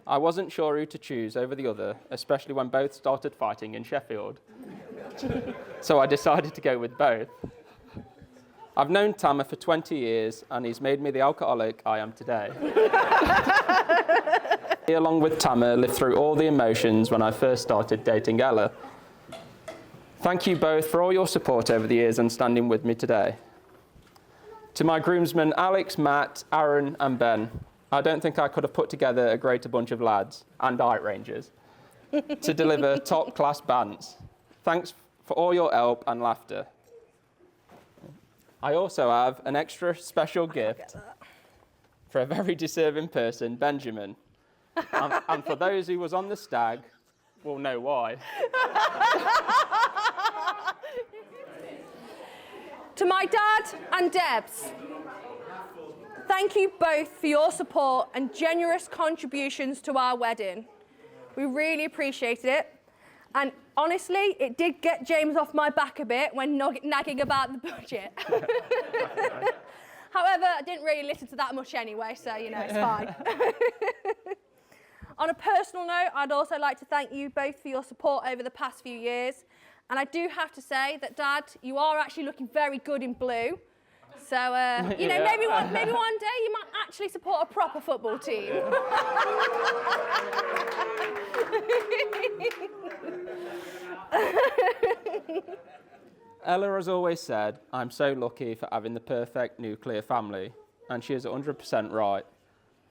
[SPEAKER 4] I wasn't sure who to choose over the other, especially when both started fighting in Sheffield. So I decided to go with both. I've known Tamara for 20 years, and he's made me the alcoholic I am today. He, along with Tamara, lived through all the emotions when I first started dating Ella. Thank you both for all your support over the years and standing with me today. To my groomsmen, Alex, Matt, Aaron, and Ben, I don't think I could have put together a greater bunch of lads and height rangers to deliver top-class bands. Thanks for all your help and laughter. I also have an extra special gift for a very deserving person, Benjamin. And for those who was on the stag, will know why.
[SPEAKER 2] To my dad and Debs, thank you both for your support and generous contributions to our wedding. We really appreciated it. And honestly, it did get James off my back a bit when nagging about the budget. However, I didn't really listen to that much anyway, so, you know, it's fine. On a personal note, I'd also like to thank you both for your support over the past few years. And I do have to say that, Dad, you are actually looking very good in blue. So, you know, maybe one day you might actually support a proper football team.
[SPEAKER 4] Ella has always said, I'm so lucky for having the perfect nuclear family, and she is 100% right.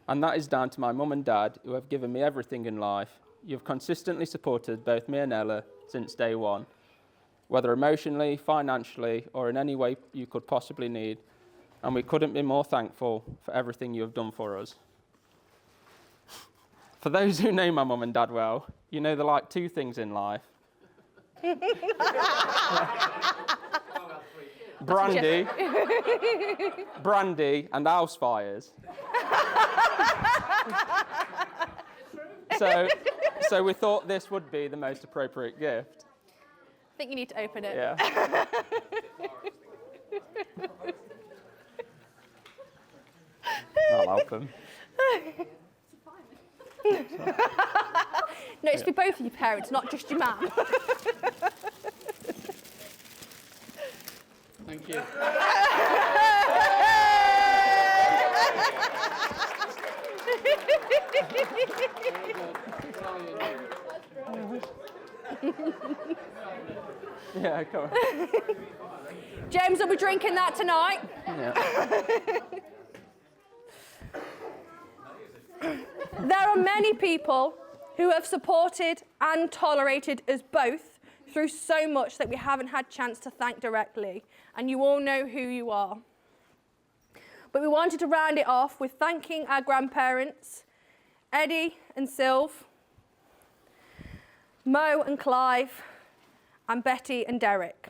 [SPEAKER 4] And that is down to my mum and dad, who have given me everything in life. You've consistently supported both me and Ella since day one, whether emotionally, financially, or in any way you could possibly need, and we couldn't be more thankful for everything you have done for us. For those who know my mum and dad well, you know they like 2 things in life. Brandy and house fires. So we thought this would be the most appropriate gift.
[SPEAKER 2] I think you need to open it.
[SPEAKER 4] Yeah. I'll help him.
[SPEAKER 2] No, it's for both of your parents, not just your mum.
[SPEAKER 7] Thank you.
[SPEAKER 4] Yeah, come on.
[SPEAKER 2] James will be drinking that tonight.
[SPEAKER 4] Yeah.
[SPEAKER 2] There are many people who have supported and tolerated us both through so much that we haven't had chance to thank directly, and you all know who you are. But we wanted to round it off with thanking our grandparents, Eddie and Sylv, Mo and Clive, and Betty and Derek,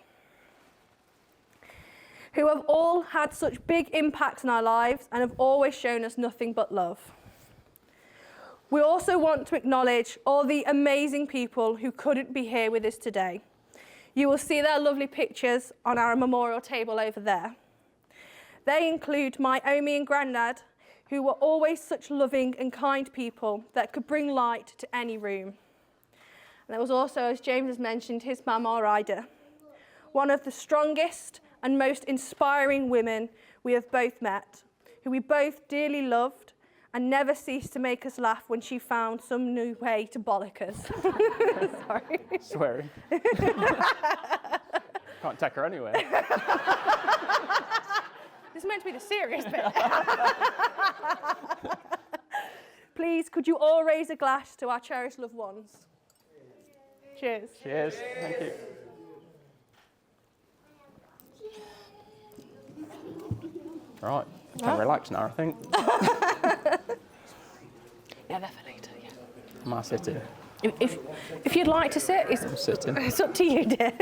[SPEAKER 2] who have all had such big impacts in our lives and have always shown us nothing but love. We also want to acknowledge all the amazing people who couldn't be here with us today. You will see their lovely pictures on our memorial table over there. They include my Omi and Grandad, who were always such loving and kind people that could bring light to any room. And there was also, as James has mentioned, his Mama Ida, one of the strongest and most inspiring women we have both met, who we both dearly loved and never ceased to make us laugh when she found some new way to bollock us. Sorry.
[SPEAKER 4] Swearing. Can't take her anywhere.
[SPEAKER 2] This is meant to be the serious bit. Please, could you all raise a glass to our cherished loved ones? Cheers.
[SPEAKER 4] Cheers. Thank you. Right. Can relax now, I think.
[SPEAKER 2] Yeah, they're for later, yeah.
[SPEAKER 4] Am I sitting?
[SPEAKER 2] If you'd like to sit,
[SPEAKER 4] I'm sitting.
[SPEAKER 2] it's up to you, dear.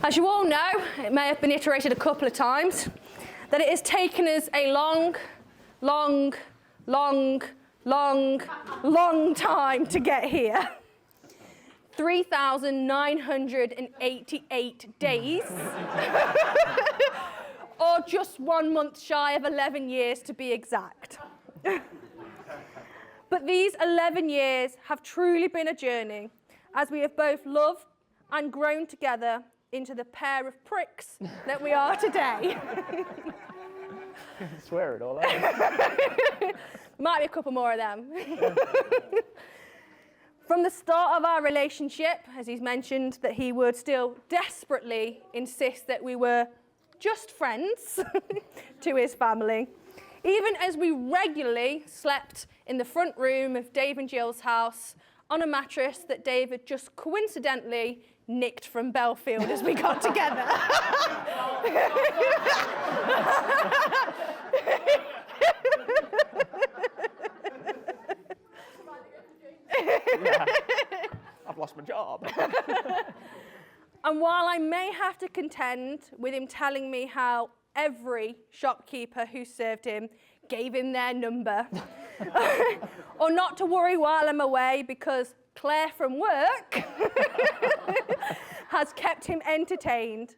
[SPEAKER 2] As you all know, it may have been iterated a couple of times, that it has taken us a long time to get here. 3,988 days. Or just 1 month shy of 11 years to be exact. But these 11 years have truly been a journey, as we have both loved and grown together into the pair of pricks that we are today.
[SPEAKER 4] Swear it all out.
[SPEAKER 2] Might be a couple more of them. From the start of our relationship, as he's mentioned, that he would still desperately insist that we were just friends to his family, even as we regularly slept in the front room of Dave and Jill's house on a mattress that Dave had just coincidentally nicked from Belfield as we got together.
[SPEAKER 4] Yeah. I've lost my job.
[SPEAKER 2] And while I may have to contend with him telling me how every shopkeeper who served him gave him their number, or not to worry while I'm away because Claire from work has kept him entertained,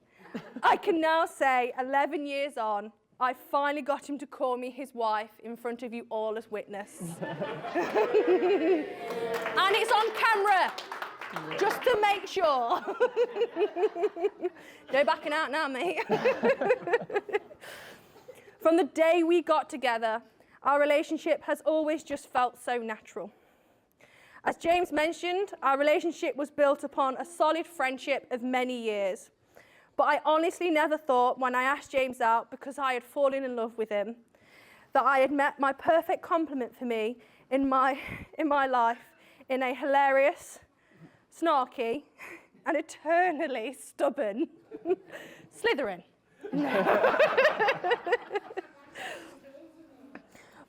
[SPEAKER 2] I can now say 11 years on, I finally got him to call me his wife in front of you all as witness. And it's on camera. Just to make sure. No backing out now, mate. From the day we got together, our relationship has always just felt so natural. As James mentioned, our relationship was built upon a solid friendship of many years. But I honestly never thought when I asked James out because I had fallen in love with him, that I had met my perfect complement for me in my life in a hilarious, snarky, and eternally stubborn Slytherin.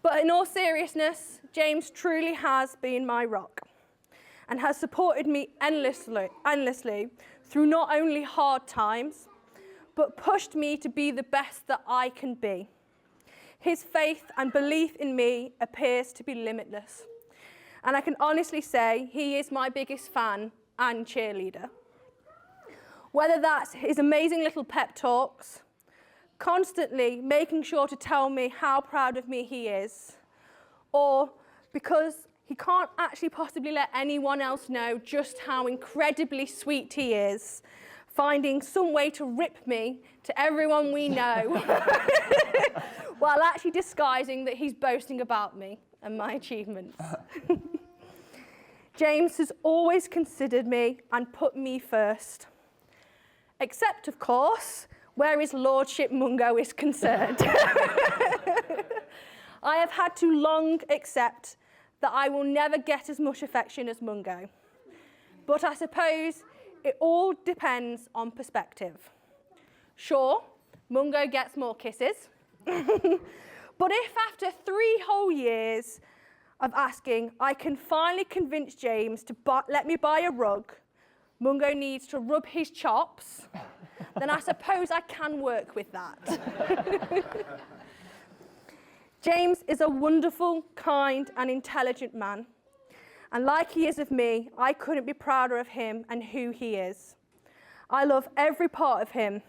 [SPEAKER 2] But in all seriousness, James truly has been my rock and has supported me endlessly through not only hard times, but pushed me to be the best that I can be. His faith and belief in me appears to be limitless. And I can honestly say he is my biggest fan and cheerleader. Whether that's his amazing little pep talks, constantly making sure to tell me how proud of me he is, or because he can't actually possibly let anyone else know just how incredibly sweet he is, finding some way to rip me to everyone we know, while actually disguising that he's boasting about me and my achievements. James has always considered me and put me first. Except, of course, where his lordship Mungo is concerned. I have had to long accept that I will never get as much affection as Mungo. But I suppose it all depends on perspective. Sure, Mungo gets more kisses. But if after 3 whole years of asking, I can finally convince James to let me buy a rug, Mungo needs to rub his chops, then I suppose I can work with that. James is a wonderful, kind and intelligent man. And like he is of me, I couldn't be prouder of him and who he is. I love every part of him,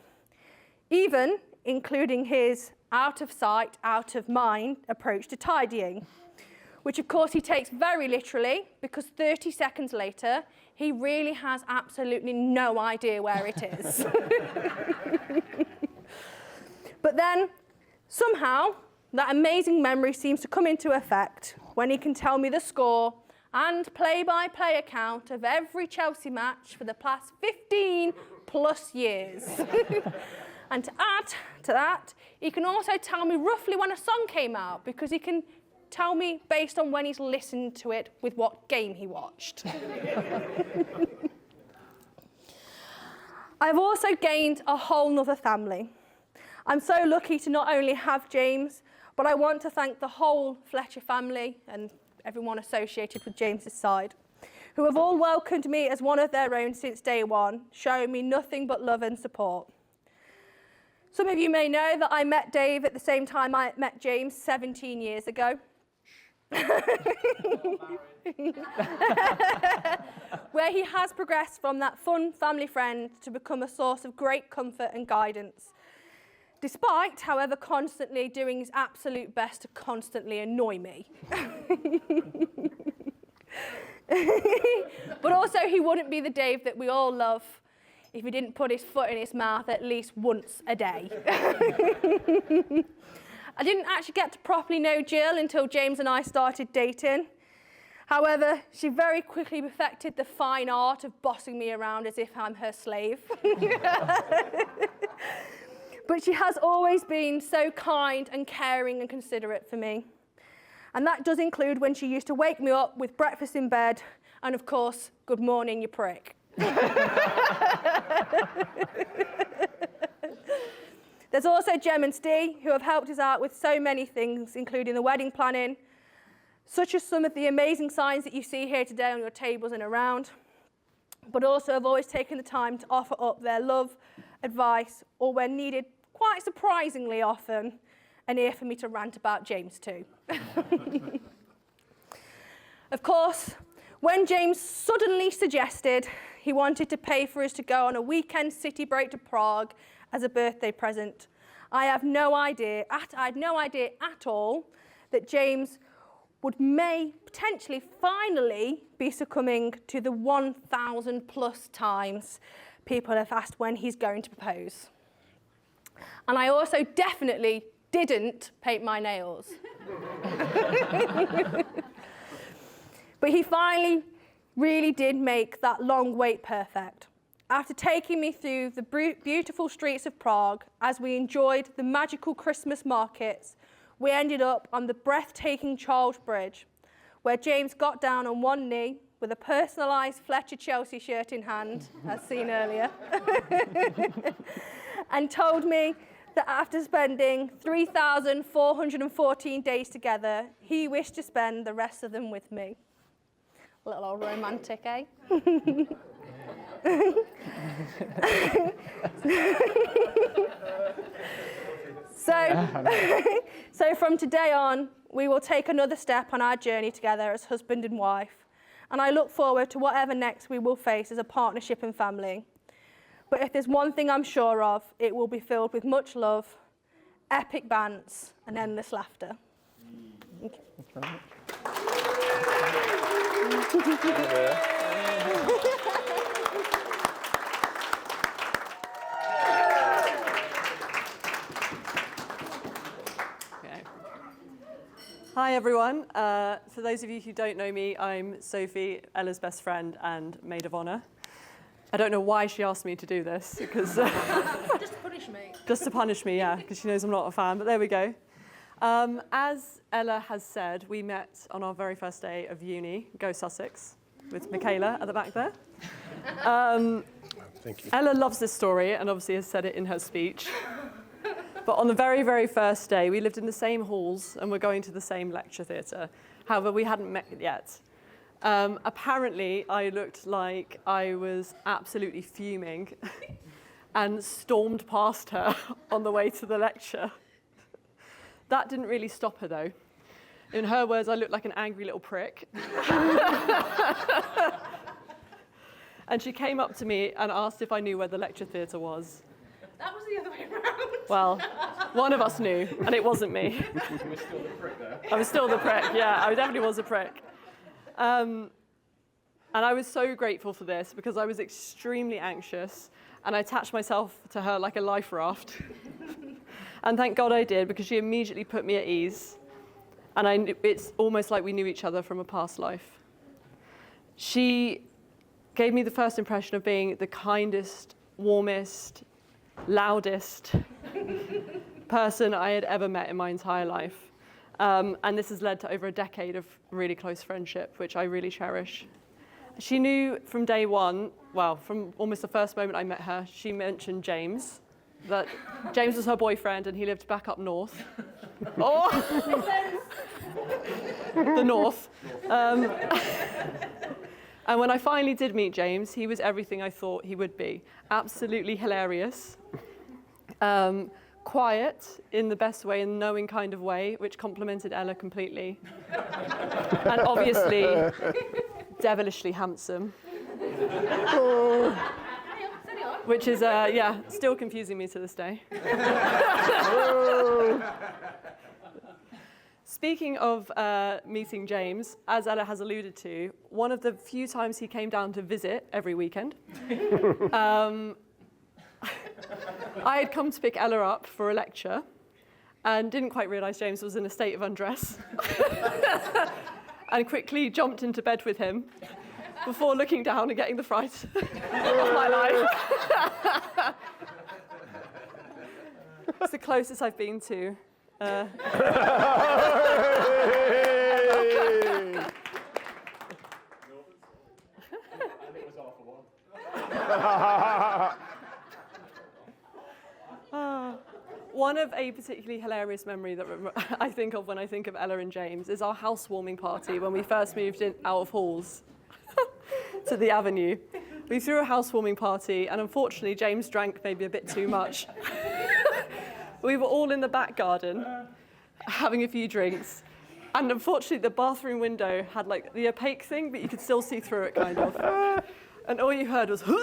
[SPEAKER 2] even including his out of sight, out of mind approach to tidying, which of course he takes very literally because 30 seconds later, he really has absolutely no idea where it is. But then, somehow, that amazing memory seems to come into effect when he can tell me the score and play-by-play account of every Chelsea match for the past 15 plus years. And to add to that, he can also tell me roughly when a song came out because he can tell me based on when he's listened to it with what game he watched. I've also gained a whole nother family. I'm so lucky to not only have James, but I want to thank the whole Fletcher family and everyone associated with James's side, who have all welcomed me as one of their own since day one, showing me nothing but love and support. Some of you may know that I met Dave at the same time I met James 17 years ago. Where he has progressed from that fun family friend to become a source of great comfort and guidance, despite, however, constantly doing his absolute best to constantly annoy me. But also, he wouldn't be the Dave that we all love if he didn't put his foot in his mouth at least once a day. I didn't actually get to properly know Jill until James and I started dating. However, she very quickly perfected the fine art of bossing me around as if I'm her slave. But she has always been so kind and caring and considerate for me. And that does include when she used to wake me up with breakfast in bed and, of course, good morning, you prick. There's also Jem and Steve, who have helped us out with so many things, including the wedding planning, such as some of the amazing signs that you see here today on your tables and around, but also have always taken the time to offer up their love, advice, or when needed, quite surprisingly often, an ear for me to rant about James too. Of course, when James suddenly suggested he wanted to pay for us to go on a weekend city break to Prague as a birthday present, I had no idea at all that James may potentially finally be succumbing to the 1,000 plus times people have asked when he's going to propose. And I also definitely didn't paint my nails. But he finally really did make that long wait perfect. After taking me through the beautiful streets of Prague, as we enjoyed the magical Christmas markets, we ended up on the breathtaking Charles Bridge, where James got down on one knee with a personalised Fletcher Chelsea shirt in hand, as seen earlier, and told me that after spending 3,414 days together, he wished to spend the rest of them with me. A little old romantic, eh? So from today on, we will take another step on our journey together as husband and wife. And I look forward to whatever next we will face as a partnership and family. But if there's one thing I'm sure of, it will be filled with much love, epic bants, and endless laughter. Thank you.
[SPEAKER 8] Hi everyone. For those of you who don't know me, I'm Sophie, Ella's best friend and maid of honour. I don't know why she asked me to do this, because
[SPEAKER 2] Just to punish me.
[SPEAKER 8] just to punish me, yeah, because she knows I'm not a fan, but there we go. As Ella has said, we met on our very first day of uni, Go Sussex, with Michaela at the back there.
[SPEAKER 9] Thank you.
[SPEAKER 8] Ella loves this story and obviously has said it in her speech. But on the very, very first day, we lived in the same halls and were going to the same lecture theatre. However, we hadn't met yet. Apparently, I looked like I was absolutely fuming and stormed past her on the way to the lecture. That didn't really stop her, though. In her words, I looked like an angry little prick. And she came up to me and asked if I knew where the lecture theatre was.
[SPEAKER 2] That was the other way around.
[SPEAKER 8] Well, one of us knew, and it wasn't me.
[SPEAKER 4] You were still the prick there.
[SPEAKER 8] I was still the prick, yeah, I definitely was a prick. And I was so grateful for this because I was extremely anxious and I attached myself to her like a life raft. And thank God I did, because she immediately put me at ease. And it's almost like we knew each other from a past life. She gave me the first impression of being the kindest, warmest, loudest person I had ever met in my entire life. And this has led to over a decade of really close friendship, which I really cherish. She knew from day one, well, from almost the first moment I met her, she mentioned James, that James was her boyfriend and he lived back up north. Oh! The north. And when I finally did meet James, he was everything I thought he would be. Absolutely hilarious. Quiet in the best way, in the knowing kind of way, which complimented Ella completely. And obviously, devilishly handsome. Which is, yeah, still confusing me to this day. Speaking of meeting James, as Ella has alluded to, one of the few times he came down to visit every weekend, I had come to pick Ella up for a lecture and didn't quite realise James was in a state of undress and quickly jumped into bed with him before looking down and getting the fright of my life. It's the closest I've been to. One of a particularly hilarious memory that I think of when I think of Ella and James is our housewarming party when we first moved in out of halls to the Avenue. We threw a housewarming party, and unfortunately James drank maybe a bit too much. We were all in the back garden having a few drinks, and unfortunately the bathroom window had like the opaque thing, but you could still see through it kind of. And all you heard was with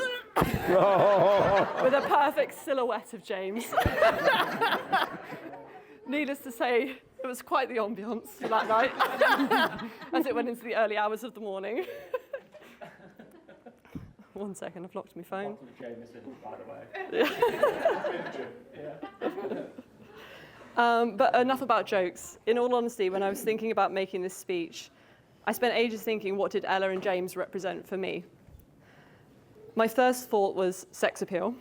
[SPEAKER 8] a perfect silhouette of James. Needless to say, it was quite the ambience for that night as it went into the early hours of the morning. 1 second, I've locked my phone. But enough about jokes. In all honesty, when I was thinking about making this speech, I spent ages thinking, what did Ella and James represent for me? My first thought was sex appeal.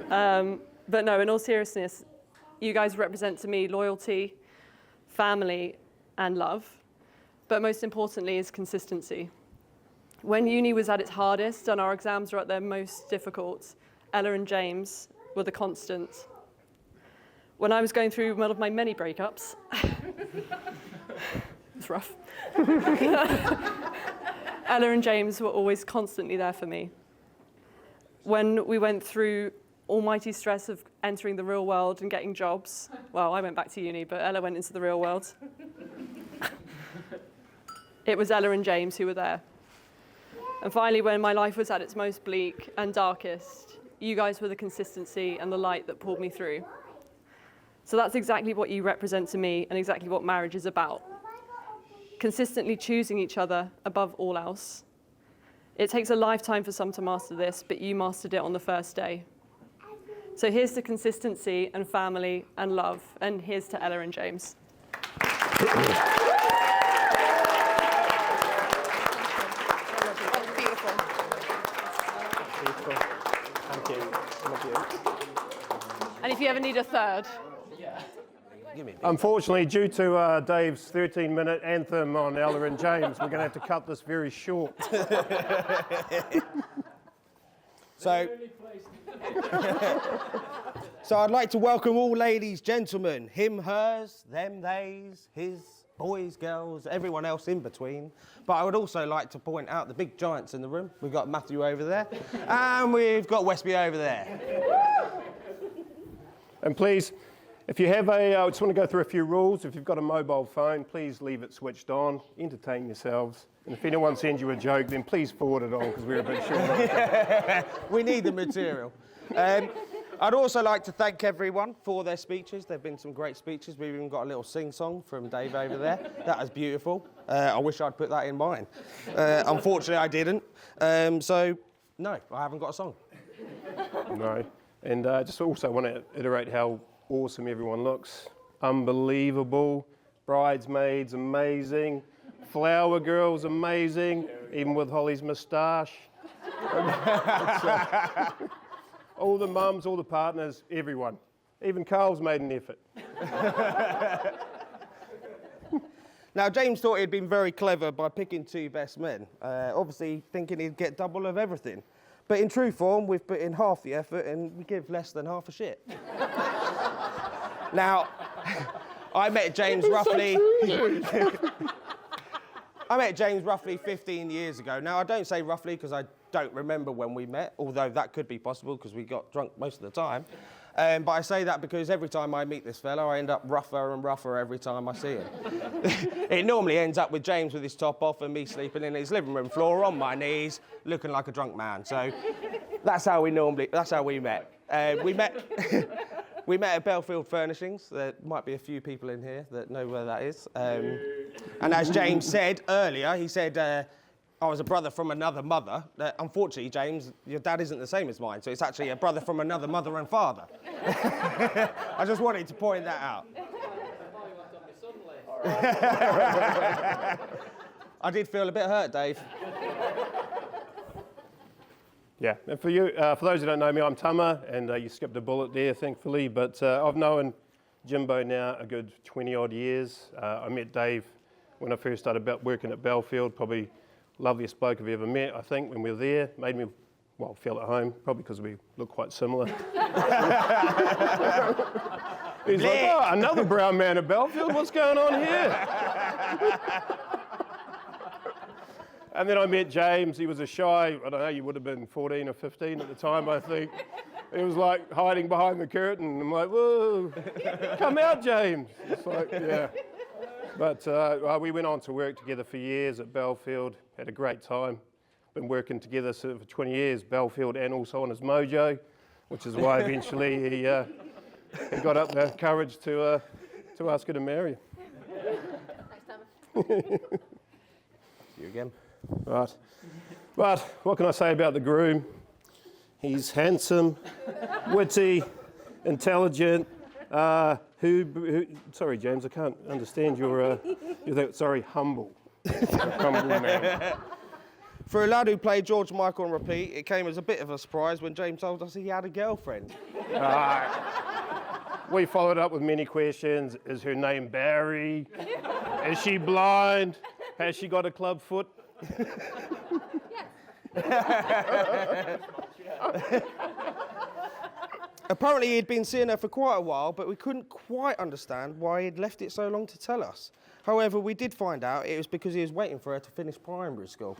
[SPEAKER 8] But no, in all seriousness, you guys represent to me loyalty, family, and love. But most importantly is consistency. When uni was at its hardest and our exams were at their most difficult, Ella and James were the constant. When I was going through one of my many breakups, it's rough. Ella and James were always constantly there for me. When we went through almighty stress of entering the real world and getting jobs, well, I went back to uni, but Ella went into the real world. It was Ella and James who were there. And finally, when my life was at its most bleak and darkest, you guys were the consistency and the light that pulled me through. So that's exactly what you represent to me and exactly what marriage is about. Consistently choosing each other above all else. It takes a lifetime for some to master this, but you mastered it on the first day. So here's to consistency and family and love, and here's to Ella and James.
[SPEAKER 2] Beautiful.
[SPEAKER 4] Beautiful. Thank you. Love you.
[SPEAKER 8] And if you ever need a third,
[SPEAKER 9] Unfortunately, due to Dave's 13-minute anthem on Ella and James, we're going to have to cut this very short.
[SPEAKER 10] So I'd like to welcome all ladies, gentlemen, him, hers, them, theys, his, boys, girls, everyone else in between. But I would also like to point out the big giants in the room. We've got Matthew over there, and we've got Westby over there.
[SPEAKER 9] And please, if you have I just want to go through a few rules. If you've got a mobile phone, please leave it switched on, entertain yourselves. And if anyone sends you a joke, then please forward it on, because we're a bit short.
[SPEAKER 10] We need the material. I'd also like to thank everyone for their speeches. There have been some great speeches. We've even got a little sing-song from Dave over there. That was beautiful. I wish I'd put that in mine. Unfortunately, I didn't. So, no, I haven't got a song.
[SPEAKER 9] No. And just also want to iterate how awesome everyone looks. Unbelievable. Bridesmaids, amazing. Flower girls, amazing. Even with Holly's moustache. All the mums, all the partners, everyone. Even Carl's made an effort.
[SPEAKER 10] Now, James thought he'd been very clever by picking two best men, obviously thinking he'd get double of everything. But in true form, we've put in half the effort and we give less than half a shit. Now, I met James roughly... I met James roughly 15 years ago. Now, I don't say roughly because I don't remember when we met, although that could be possible because we got drunk most of the time. But I say that because every time I meet this fella, I end up rougher and rougher every time I see him. It normally ends up with James with his top off and me sleeping in his living room floor on my knees, looking like a drunk man. So that's how we met. We met at Belfield Furnishings. There might be a few people in here that know where that is. And as James said earlier, he said, I was a brother from another mother. Unfortunately, James, your dad isn't the same as mine, so it's actually a brother from another mother and father. I just wanted to point that out. I did feel a bit hurt, Dave.
[SPEAKER 9] Yeah, and for you, for those who don't know me, I'm Tama, and you skipped a bullet there, thankfully. But I've known Jimbo now a good 20-odd years. I met Dave when I first started working at Belfield, probably loveliest bloke I've ever met, I think, when we were there. Made me, well, feel at home, probably because we look quite similar. He's like, oh, another brown man at Belfield, what's going on here? And then I met James. He was a shy, I don't know, you would have been 14 or 15 at the time, I think. He was like hiding behind the curtain. I'm like, whoa, come out, James. It's like, yeah. But we went on to work together for years at Belfield, had a great time. Been working together for 20 years, Belfield and also on his mojo, which is why eventually he got up the courage to ask her to marry him.
[SPEAKER 10] You again.
[SPEAKER 9] Right. But what can I say about the groom? He's handsome, witty, intelligent. Sorry, James, I can't understand your humble. Humble man.
[SPEAKER 10] For a lad who played George Michael on repeat, it came as a bit of a surprise when James told us he had a girlfriend.
[SPEAKER 9] We followed up with many questions. Is her name Barry? Is she blind? Has she got a club foot?
[SPEAKER 10] Apparently he'd been seeing her for quite a while, but we couldn't quite understand why he'd left it so long to tell us. However, we did find out it was because he was waiting for her to finish primary school.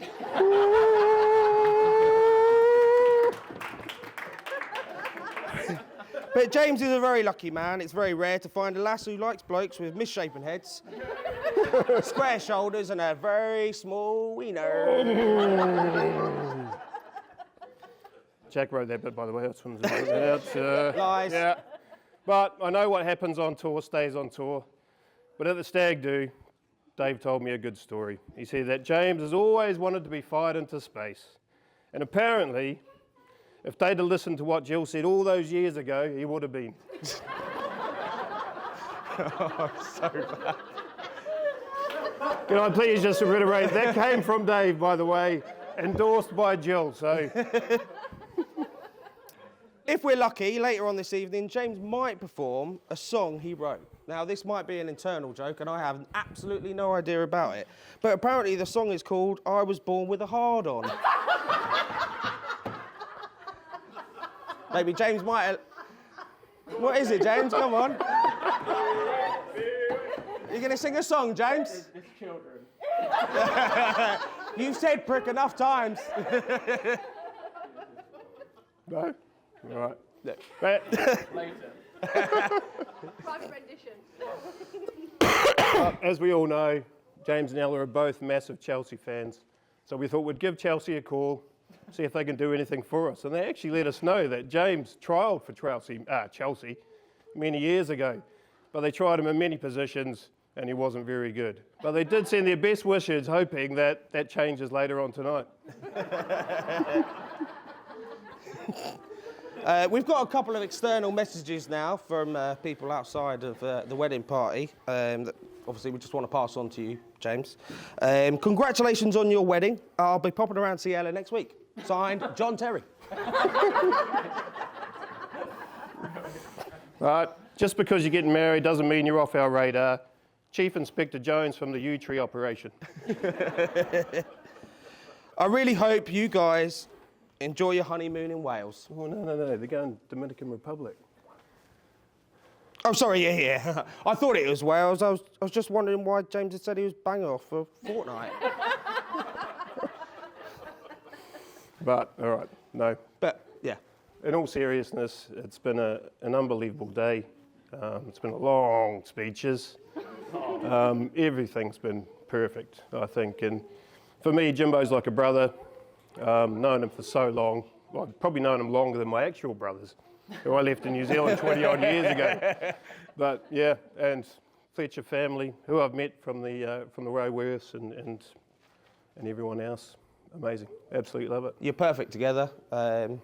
[SPEAKER 10] But James is a very lucky man. It's very rare to find a lass who likes blokes with misshapen heads, square shoulders, and a very small wiener.
[SPEAKER 9] Jack wrote that bit, by the way. That's from the
[SPEAKER 10] Lies.
[SPEAKER 9] Yeah. But I know what happens on tour stays on tour. But at the stag do, Dave told me a good story. He said that James has always wanted to be fired into space. And apparently, if they'd have listened to what Jill said all those years ago, he would have been.
[SPEAKER 10] Oh, so bad.
[SPEAKER 9] Can I please just reiterate, that came from Dave, by the way, endorsed by Jill, so...
[SPEAKER 10] If we're lucky, later on this evening, James might perform a song he wrote. Now, this might be an internal joke, and I have absolutely no idea about it. But apparently the song is called I Was Born With a Hard On. Maybe James might... What is it, James? Come on. You going to sing a song, James?
[SPEAKER 4] It's children.
[SPEAKER 10] You've said prick enough times.
[SPEAKER 9] No? All right.
[SPEAKER 4] Later.
[SPEAKER 2] Private rendition.
[SPEAKER 9] As we all know, James and Ella are both massive Chelsea fans. So we thought we'd give Chelsea a call, see if they can do anything for us. And they actually let us know that James trialled for Chelsea many years ago. But they tried him in many positions and he wasn't very good. But they did send their best wishes, hoping that that changes later on tonight.
[SPEAKER 10] We've got a couple of external messages now from people outside of the wedding party that obviously we just want to pass on to you, James. Congratulations on your wedding. I'll be popping around to see Ella next week. Signed, John Terry.
[SPEAKER 9] Right, just because you're getting married doesn't mean you're off our radar. Chief Inspector Jones from the U-Tree operation.
[SPEAKER 10] I really hope you guys enjoy your honeymoon in Wales.
[SPEAKER 9] Oh, no, they're going Dominican Republic.
[SPEAKER 10] Oh, sorry, yeah. I thought it was Wales. I was just wondering why James had said he was banging off for a fortnight.
[SPEAKER 9] But, all right, no.
[SPEAKER 10] But, yeah.
[SPEAKER 9] In all seriousness, it's been an unbelievable day. It's been long speeches. Everything's been perfect, I think. And for me, Jimbo's like a brother. Known him for so long. Well, I've probably known him longer than my actual brothers, who I left in New Zealand 20-odd years ago. But, yeah, and Fletcher family, who I've met from the Roworths and everyone else. Amazing. Absolutely love it.
[SPEAKER 10] You're perfect together.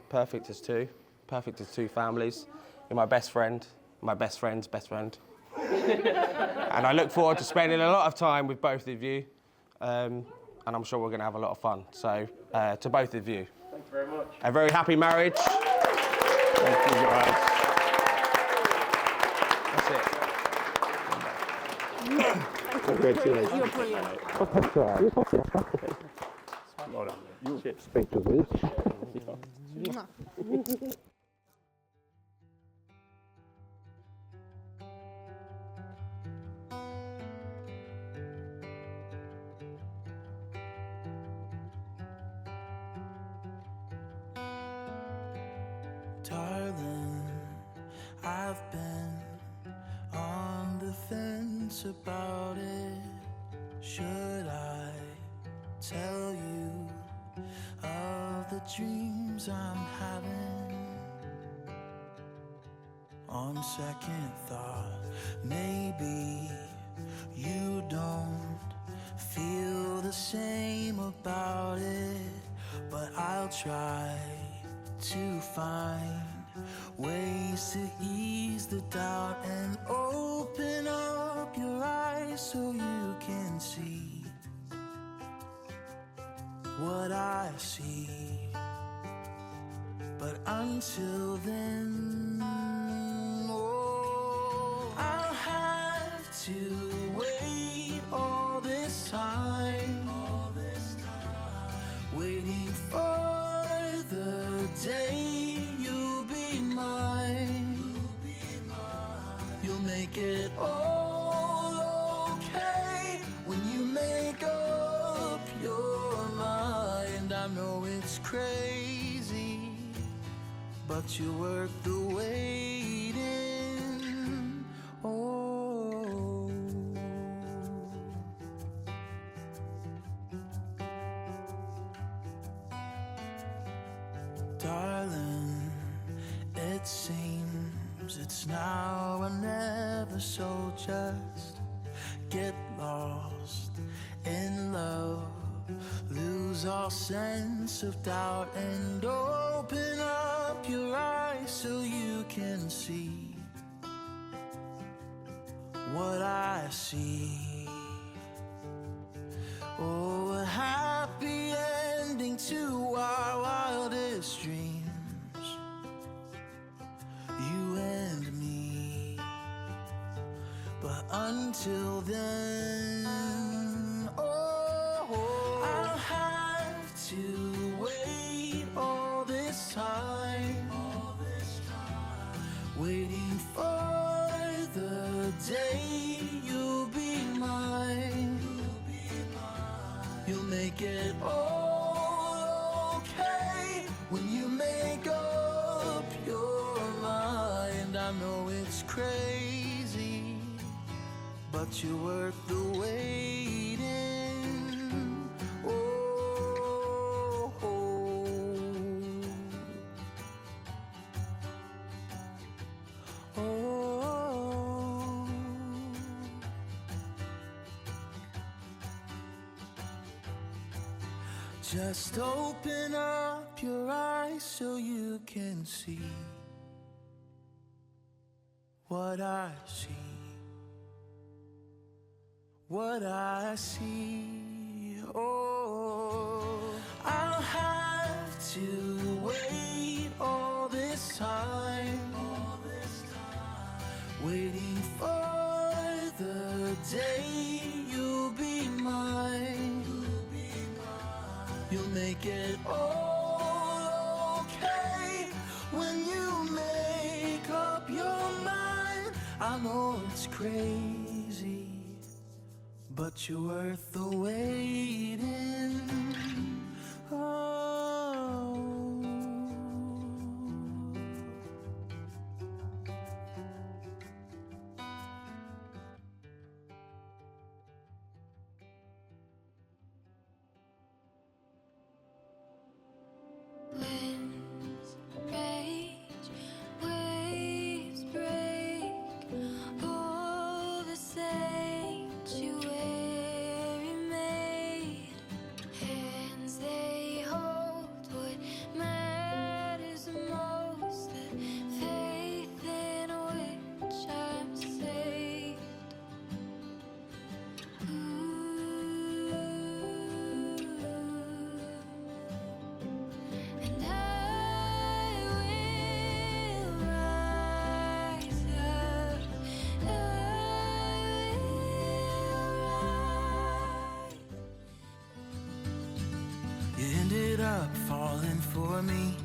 [SPEAKER 10] Perfect as two. Perfect as two families. You're my best friend. My best friend's best friend. And I look forward to spending a lot of time with both of you. And I'm sure we're going to have a lot of fun. So, to both of you.
[SPEAKER 9] Thank you very much.
[SPEAKER 10] A very happy marriage.
[SPEAKER 9] Thank you, guys.
[SPEAKER 10] That's it.
[SPEAKER 9] Congratulations.
[SPEAKER 2] You're brilliant.
[SPEAKER 9] Well done. You speak to this.
[SPEAKER 1] Darling, I've been on the fence about it. Should I tell you of the dreams I'm having? On second thought, maybe you don't feel the same about it, but I'll try to find ways to ease the doubt and open up your eyes so you can see what I see. But until then, oh, I'll have to wait all this time, waiting for the day you'll be mine. You'll make it all okay when you make up your mind. I know it's crazy, but you work the waiting. Oh, darling, it seems it's now or never, so just get lost in love, lose all sense of doubt, and open up your eyes so you can see what I see. Oh, a happy ending to our wildest dreams, you and me. But until then, oh, I'll have to wait all this time, waiting for the day you'll be mine. You'll make it all okay when you make up your mind. I know it's crazy, but you're worth the waiting. Oh, oh, oh. Just open up your eyes so you can see what I see. What I see. Oh, I'll have to wait all this time, waiting for the day you'll be mine. You'll make it all okay when you make up your mind. I know it's crazy, but you're worth the waiting. Oh.
[SPEAKER 11] Winds rage, waves break, all the sanctuary made. Hands they hold what matters most, the faith in which I'm saved. And I will rise up, I will rise.
[SPEAKER 1] You ended up falling for me,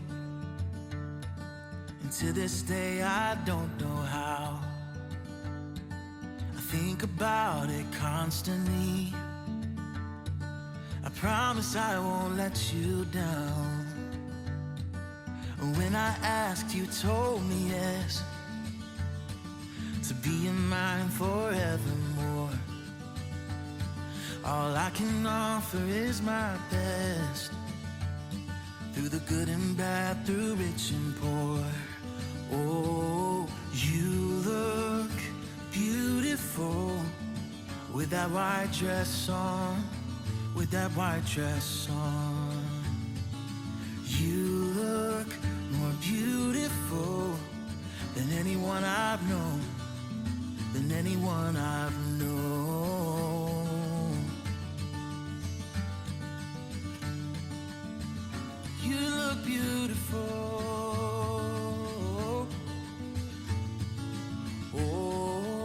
[SPEAKER 1] and to this day I don't know how. I think about it constantly. I promise I won't let you down. When I asked, you told me yes, to be in mine forevermore. All I can offer is my best, through the good and bad, through rich and poor. Oh, you look beautiful with that white dress on, with that white dress on. You look more beautiful than anyone I've known, than anyone I've known. You look beautiful. Oh,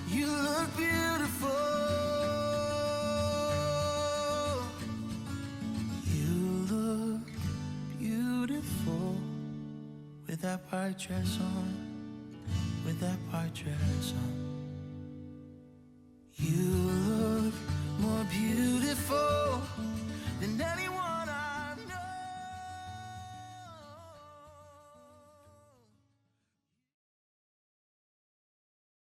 [SPEAKER 1] you look beautiful. You look beautiful with that white dress on, with that white dress on.